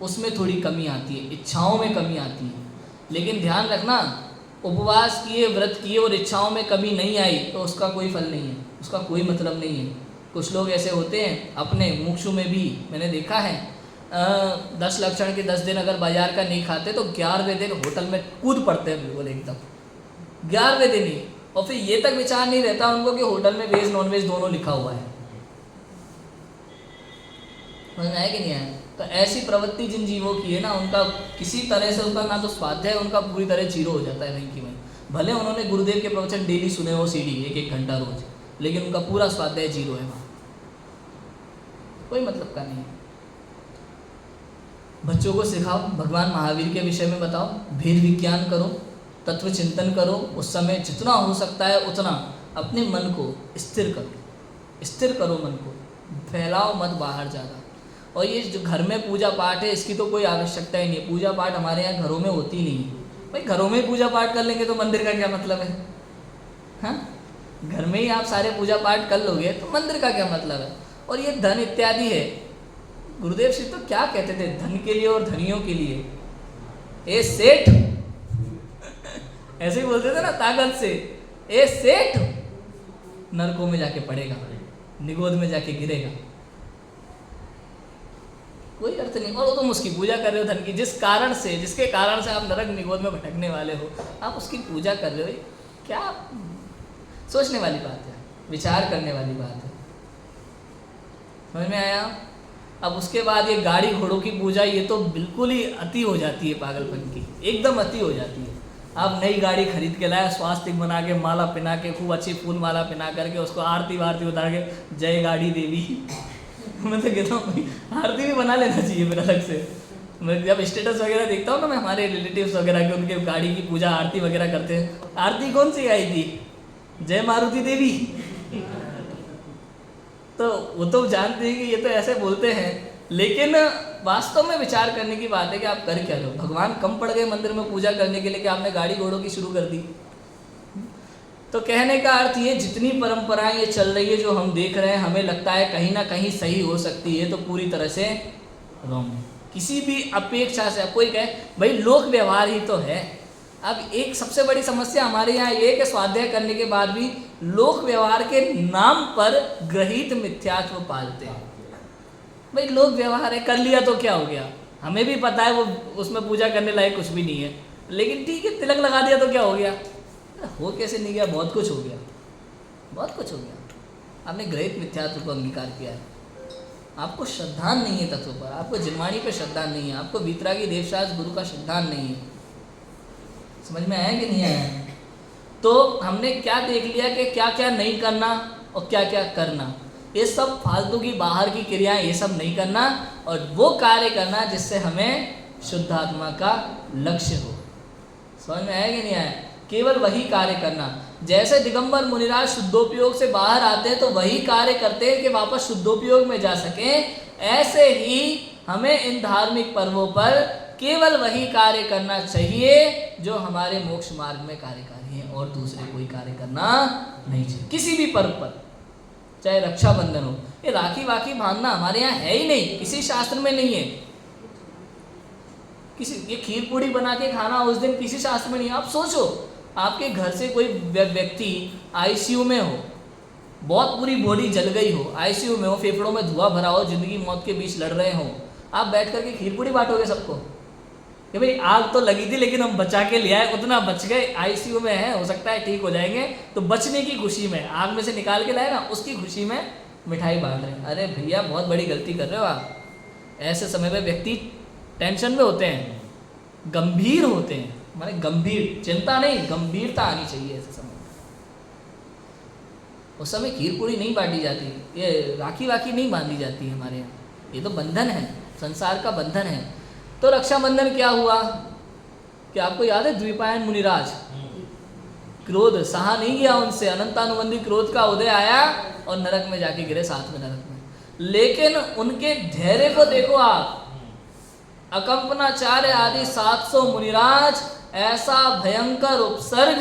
उसमें थोड़ी कमी आती है, इच्छाओं में कमी आती है। लेकिन ध्यान रखना, उपवास किए, व्रत किए और इच्छाओं में कमी नहीं आई तो उसका कोई फल नहीं है, उसका कोई मतलब नहीं है। कुछ लोग ऐसे होते हैं, अपने मुक्षु में भी मैंने देखा है, 10 लक्षण के 10 दिन अगर बाजार का नहीं खाते तो 11वें दिन होटल में कूद पड़ते हैं, बिल्कुल एकदम 11वें दिन ही। और फिर ये तक विचार नहीं रहता उनको कि होटल में वेज नॉन वेज दोनों लिखा हुआ है। समझ में आया कि नहीं आया? तो ऐसी प्रवृत्ति जिन जीवों की है ना, उनका किसी तरह से उनका ना तो स्वाध्याय उनका पूरी तरह जीरो हो जाता है वहीं की वहीं। भले उन्होंने गुरुदेव के प्रवचन डेली सुने हो, सीडी 1-1 घंटा रोज, लेकिन उनका पूरा स्वाध्याय जीरो है, वहाँ कोई मतलब का नहीं है। बच्चों को सिखाओ, भगवान महावीर के विषय में बताओ, भेद विज्ञान करो, तत्व चिंतन करो। उस समय जितना हो सकता है उतना अपने मन को स्थिर करो, स्थिर करो मन को, फैलाओ मत बाहर ज़्यादा। और ये जो घर में पूजा पाठ है इसकी तो कोई आवश्यकता ही नहीं है। पूजा पाठ हमारे यहाँ घरों में होती नहीं है। भाई घरों में पूजा पाठ कर लेंगे तो मंदिर का क्या मतलब है? हाँ, घर में ही आप सारे पूजा पाठ कर लोगे तो मंदिर का क्या मतलब है? और ये धन इत्यादि है, गुरुदेव श्री तो क्या कहते थे, धन के लिए और धनियों के लिए। ए सेठ ऐसे ही बोलते थे ना ताकत से, ए सेठ नरकों में जाके पड़ेगा, निगोद में जाके गिरेगा। कोई अर्थ नहीं। और वो तुम उसकी पूजा कर रहे हो धन की, जिसके कारण से आप नरक निगोद में भटकने वाले हो, आप उसकी पूजा कर रहे हो। क्या सोचने वाली बात है, विचार करने वाली बात है। समझ में आया? अब उसके बाद ये गाड़ी घोड़ों की पूजा, ये तो बिल्कुल ही अति हो जाती है, पागलपन की एकदम अति हो जाती है। आप नई गाड़ी खरीद के लाया, स्वास्तिक बना के, माला पहना के, खूब अच्छी फूल माला पहना करके, उसको आरती वारती उतार के, जय गाड़ी देवी मैं तो कहता हूँ आरती भी बना लेना चाहिए मेरा अलग से। मैं जब स्टेटस वगैरह देखता हूँ ना, मैं हमारे रिलेटिव्स वगैरह के, उनके गाड़ी की पूजा आरती वगैरह करते हैं। आरती कौन सी आई थी? जय मारुति देवी। तो वो तो जानते हैं कि ये तो ऐसे बोलते हैं, लेकिन वास्तव में विचार करने की बात है कि आप कर क्या रहे हो। भगवान कम पड़ गए मंदिर में पूजा करने के लिए कि आपने गाड़ी घोड़ों की शुरू कर दी। तो कहने का अर्थ ये, जितनी परंपराएं ये चल रही है जो हम देख रहे हैं, हमें लगता है कहीं ना कहीं सही हो सकती है, तो पूरी तरह से रॉन्ग है। किसी भी अपेक्षा से कोई कहे भाई लोक व्यवहार ही तो है। अब एक सबसे बड़ी समस्या हमारे यहाँ ये कि स्वाध्याय करने के बाद भी लोक व्यवहार के नाम पर ग्रहित मिथ्यात्व पालते हैं। भाई लोक व्यवहार है, कर लिया तो क्या हो गया, हमें भी पता है वो उसमें पूजा करने लायक कुछ भी नहीं है, लेकिन ठीक है तिलक लगा दिया तो क्या हो गया। हो कैसे नहीं गया, बहुत कुछ हो गया, बहुत कुछ हो गया। आपने ग्रहित मिथ्यात्व को अंगीकार किया है, आपको श्रद्धान नहीं है तत्व पर, आपको जिनवाणी पे श्रद्धान नहीं है, आपको वीतरागी देवशास गुरु का श्रद्धान नहीं है। समझ में आया कि नहीं आया? तो हमने क्या देख लिया कि क्या क्या नहीं करना और क्या क्या करना। ये सब फालतू की बाहर की क्रियाएं, ये सब नहीं करना, और वो कार्य करना जिससे हमें शुद्ध आत्मा का लक्ष्य हो। समझ में आया कि नहीं आया? केवल वही कार्य करना। जैसे दिगंबर मुनिराज शुद्धोपयोग से बाहर आते हैं तो वही कार्य करते हैं कि वापस शुद्धोपयोग में जा सकें, ऐसे ही हमें इन धार्मिक पर्वों पर केवल वही कार्य करना चाहिए जो हमारे मोक्ष मार्ग में कार्यकारी है, और दूसरे कोई कार्य करना नहीं चाहिए किसी भी पर्व पर। चाहे रक्षाबंधन हो, ये राखी वाखी बांधना हमारे यहाँ है ही नहीं, किसी शास्त्र में नहीं है। किसी ये खीर पूड़ी बना के खाना उस दिन किसी शास्त्र में नहीं है। आप सोचो, आपके घर से कोई व्यक्ति आईसीयू में हो, बहुत पूरी बॉडी जल गई हो, आईसीयू में हो, फेफड़ों में धुआं भरा हो, जिंदगी मौत के बीच लड़ रहे हो, आप बैठ करके खीर पूड़ी बांटोगे सबको कि भाई आग तो लगी थी लेकिन हम बचा के ले आए, उतना बच गए, आईसीयू में है, हो सकता है ठीक हो जाएंगे, तो बचने की खुशी में, आग में से निकाल के लाए ना, उसकी खुशी में मिठाई बांट रहे हैं। अरे भैया बहुत बड़ी गलती कर रहे हो आप। ऐसे समय में व्यक्ति टेंशन में होते हैं, गंभीर होते हैं, माने गंभीर, चिंता नहीं, गंभीरता आनी चाहिए ऐसे समय। उस समय खीर पूड़ी नहीं बांटी जाती, ये राखी वाखी नहीं बांधी जाती है हमारे यहाँ, ये तो बंधन है, संसार का बंधन है। तो रक्षाबंधन क्या हुआ कि आपको याद है द्विपायन मुनिराज, क्रोध सहा नहीं गया उनसे, अनंतानुबंधी क्रोध का उदय आया और नरक में जाके गिरे, साथ में नरक में। लेकिन उनके धैर्य को देखो आप, अकंपनाचार्य आदि 700 मुनिराज, ऐसा भयंकर उपसर्ग,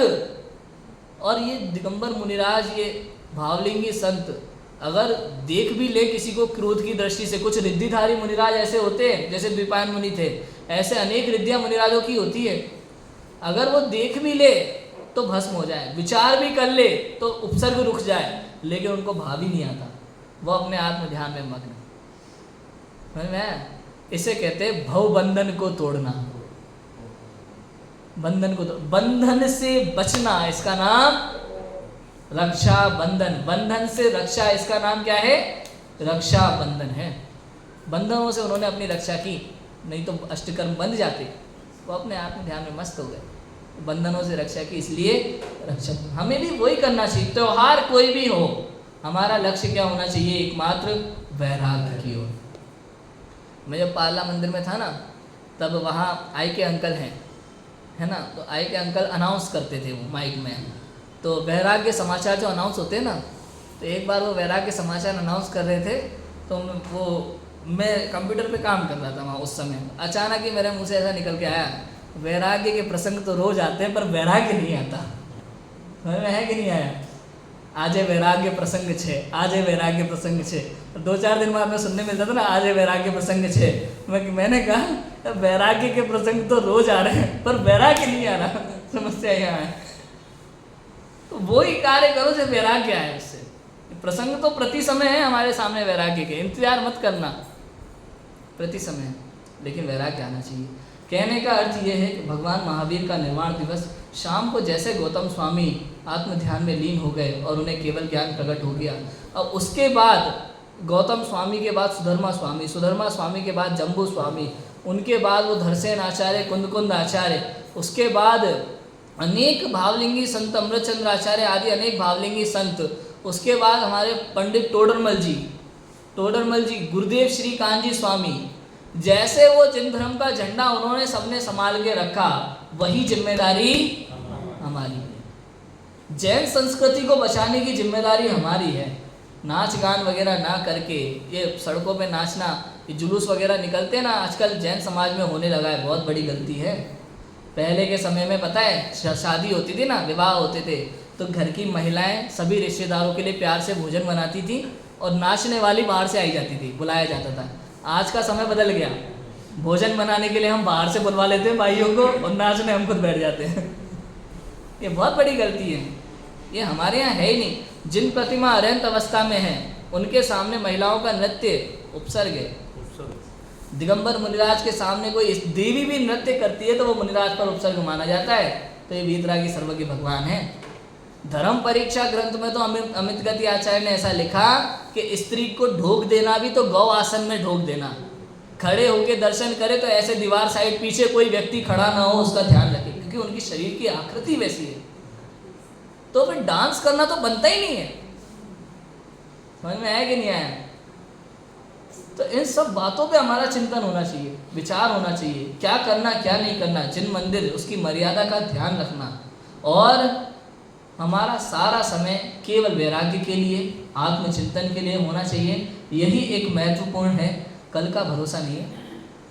और ये दिगंबर मुनिराज, ये भावलिंगी संत, अगर देख भी ले किसी को क्रोध की दृष्टि से, कुछ रिद्धिधारी मुनिराज ऐसे होते हैं, जैसे द्विपायन मुनि थे, ऐसे अनेक रिद्धियां मुनिराजों की होती है, अगर वो देख भी ले तो भस्म हो जाए, विचार भी कर ले तो उपसर्ग रुक जाए, लेकिन उनको भाव ही नहीं आता, वो अपने आत्म ध्यान में मग्न। समझ में? इसे कहते हैं भव बंधन को तोड़ना, बंधन को बंधन से बचना, इसका नाम रक्षा बंधन। बंधन से रक्षा, इसका नाम क्या है? रक्षा बंधन है। बंधनों से उन्होंने अपनी रक्षा की, नहीं तो अष्टकर्म बंध जाते, वो अपने आत्म ध्यान में मस्त हो गए, बंधनों से रक्षा की, इसलिए रक्षा। हमें भी वही करना चाहिए, त्योहार कोई भी हो, हमारा लक्ष्य क्या होना चाहिए? एकमात्र वैराग्य की ओर। मैं जब पार्ला मंदिर में था ना, तब वहाँ आई के अंकल हैं, है ना, तो आई के अंकल अनाउंस करते थे वो माइक में, तो वैराग्य समाचार जो अनाउंस होते हैं ना, तो एक बार वो वैराग्य समाचार अनाउंस कर रहे थे, तो मैं कंप्यूटर पे काम कर रहा था वहाँ उस समय, अचानक ही मेरे मुंह से ऐसा निकल के आया, वैराग्य के प्रसंग तो रोज आते हैं पर वैराग्य नहीं आता। समझ में है कि नहीं आया? आजे वैराग्य प्रसंग छे, आजे वैराग्य प्रसंग छे, 2-4 दिन बाद में सुनने मिलता था ना, आजे वैराग्य प्रसंग छे। मैंने कहा वैराग्य के प्रसंग तो रोज आ रहे हैं पर वैराग्य नहीं आ रहा, समस्या यहाँ है। तो वो ही कार्य करो जो वैराग्य है उससे। प्रसंग तो प्रति समय है हमारे सामने वैराग्य के, इंतजार मत करना, प्रति समय, लेकिन वैराग्य आना चाहिए। कहने का अर्थ ये है कि भगवान महावीर का निर्वाण दिवस शाम को जैसे गौतम स्वामी आत्म ध्यान में लीन हो गए और उन्हें केवल ज्ञान प्रकट हो गया, अब उसके बाद गौतम स्वामी के बाद सुधर्मा स्वामी, सुधर्मा स्वामी के बाद जम्बू स्वामी, उनके बाद वो धरसेन आचार्य, कुंद आचार्य, उसके बाद अनेक भावलिंगी संत, अमृतचंद्र आचार्य आदि अनेक भावलिंगी संत, उसके बाद हमारे पंडित टोडरमल जी, गुरुदेव श्री कांजी स्वामी, जैसे वो जिन धर्म का झंडा उन्होंने सबने संभाल के रखा, वही जिम्मेदारी हमारी है। जैन संस्कृति को बचाने की जिम्मेदारी हमारी है। नाच गान वगैरह ना करके, ये सड़कों पे नाचना, ये जुलूस वगैरह निकलते ना आजकल जैन समाज में होने लगा है, बहुत बड़ी गलती है। पहले के समय में पता है शादी होती थी ना, विवाह होते थे, तो घर की महिलाएं सभी रिश्तेदारों के लिए प्यार से भोजन बनाती थी और नाचने वाली बाहर से आई जाती थी, बुलाया जाता था। आज का समय बदल गया, भोजन बनाने के लिए हम बाहर से बुलवा लेते हैं भाइयों को और नाचने हम खुद बैठ जाते हैं। ये बहुत बड़ी गलती है, ये हमारे यहाँ है ही नहीं। जिन प्रतिमा अरहंत अवस्था में है उनके सामने महिलाओं का नृत्य उपसर्ग है। दिगंबर मुनिराज के सामने कोई देवी भी नृत्य करती है तो वो मुनिराज पर उपसर्ग माना जाता है। तो ये वीतरागी सर्वज्ञ भगवान है। धर्म परीक्षा ग्रंथ में तो अमित गति आचार्य ने ऐसा लिखा कि स्त्री को ढोक देना भी तो गौ आसन में ढोक देना, खड़े होके दर्शन करे तो ऐसे दीवार साइड पीछे कोई व्यक्ति खड़ा ना हो, उसका ध्यान रखे, क्योंकि उनकी शरीर की आकृति वैसी है। तो फिर डांस करना तो बनता ही नहीं है। समझ में आया कि नहीं आया? तो इन सब बातों पे हमारा चिंतन होना चाहिए, विचार होना चाहिए, क्या करना क्या नहीं करना, जिन मंदिर उसकी मर्यादा का ध्यान रखना, और हमारा सारा समय केवल वैराग्य के लिए, आत्मचिंतन के लिए होना चाहिए। यही एक महत्वपूर्ण है। कल का भरोसा नहीं है,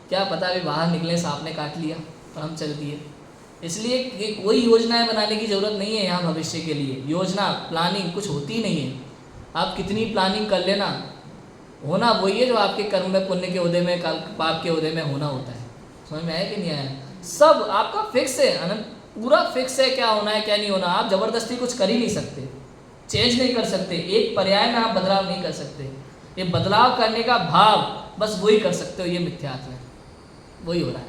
क्या पता अभी बाहर निकले सांप ने काट लिया और हम चल दिए। इसलिए कोई योजनाएं बनाने की ज़रूरत नहीं है यहाँ भविष्य के लिए। योजना प्लानिंग कुछ होती नहीं है। आप कितनी प्लानिंग कर लेना, होना वही है जो आपके कर्म में, पुण्य के उदय में, पाप के उदय में होना होता है। समझ में आया कि नहीं आया? सब आपका फिक्स है, अनंत पूरा फिक्स है, क्या होना है क्या नहीं होना। आप ज़बरदस्ती कुछ कर ही नहीं सकते, चेंज नहीं कर सकते, एक पर्याय में आप बदलाव नहीं कर सकते। ये बदलाव करने का भाव बस वही कर सकते हो, ये मिथ्यात्व है, वही हो रहा है,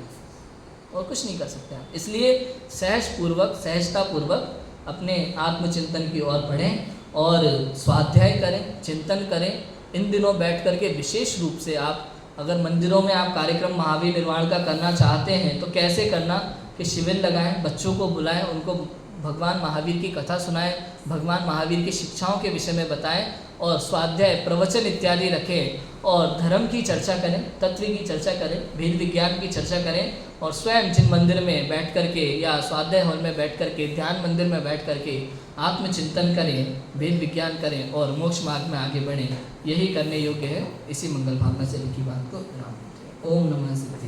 और कुछ नहीं कर सकते आप। इसलिए सहजतापूर्वक अपने आत्मचिंतन की ओर बढ़ें और स्वाध्याय करें, चिंतन करें। इन दिनों बैठ करके विशेष रूप से आप अगर मंदिरों में आप कार्यक्रम महावीर निर्वाण का करना चाहते हैं तो कैसे करना कि शिविर लगाएं, बच्चों को बुलाएं, उनको भगवान महावीर की कथा सुनाएं, भगवान महावीर की शिक्षाओं के विषय में बताएं, और स्वाध्याय प्रवचन इत्यादि रखें, और धर्म की चर्चा करें, तत्व की चर्चा करें, भेद विज्ञान की चर्चा करें, और स्वयं जिन मंदिर में बैठ करके या स्वाध्याय हॉल में बैठ करके, ध्यान मंदिर में बैठ करके आत्मचिंतन करें, भेद विज्ञान करें और मोक्ष मार्ग में आगे बढ़ें, यही करने योग्य है। इसी मंगल भावना से लिखी बात को विराम देते हैं। ओम नमः शिवाय।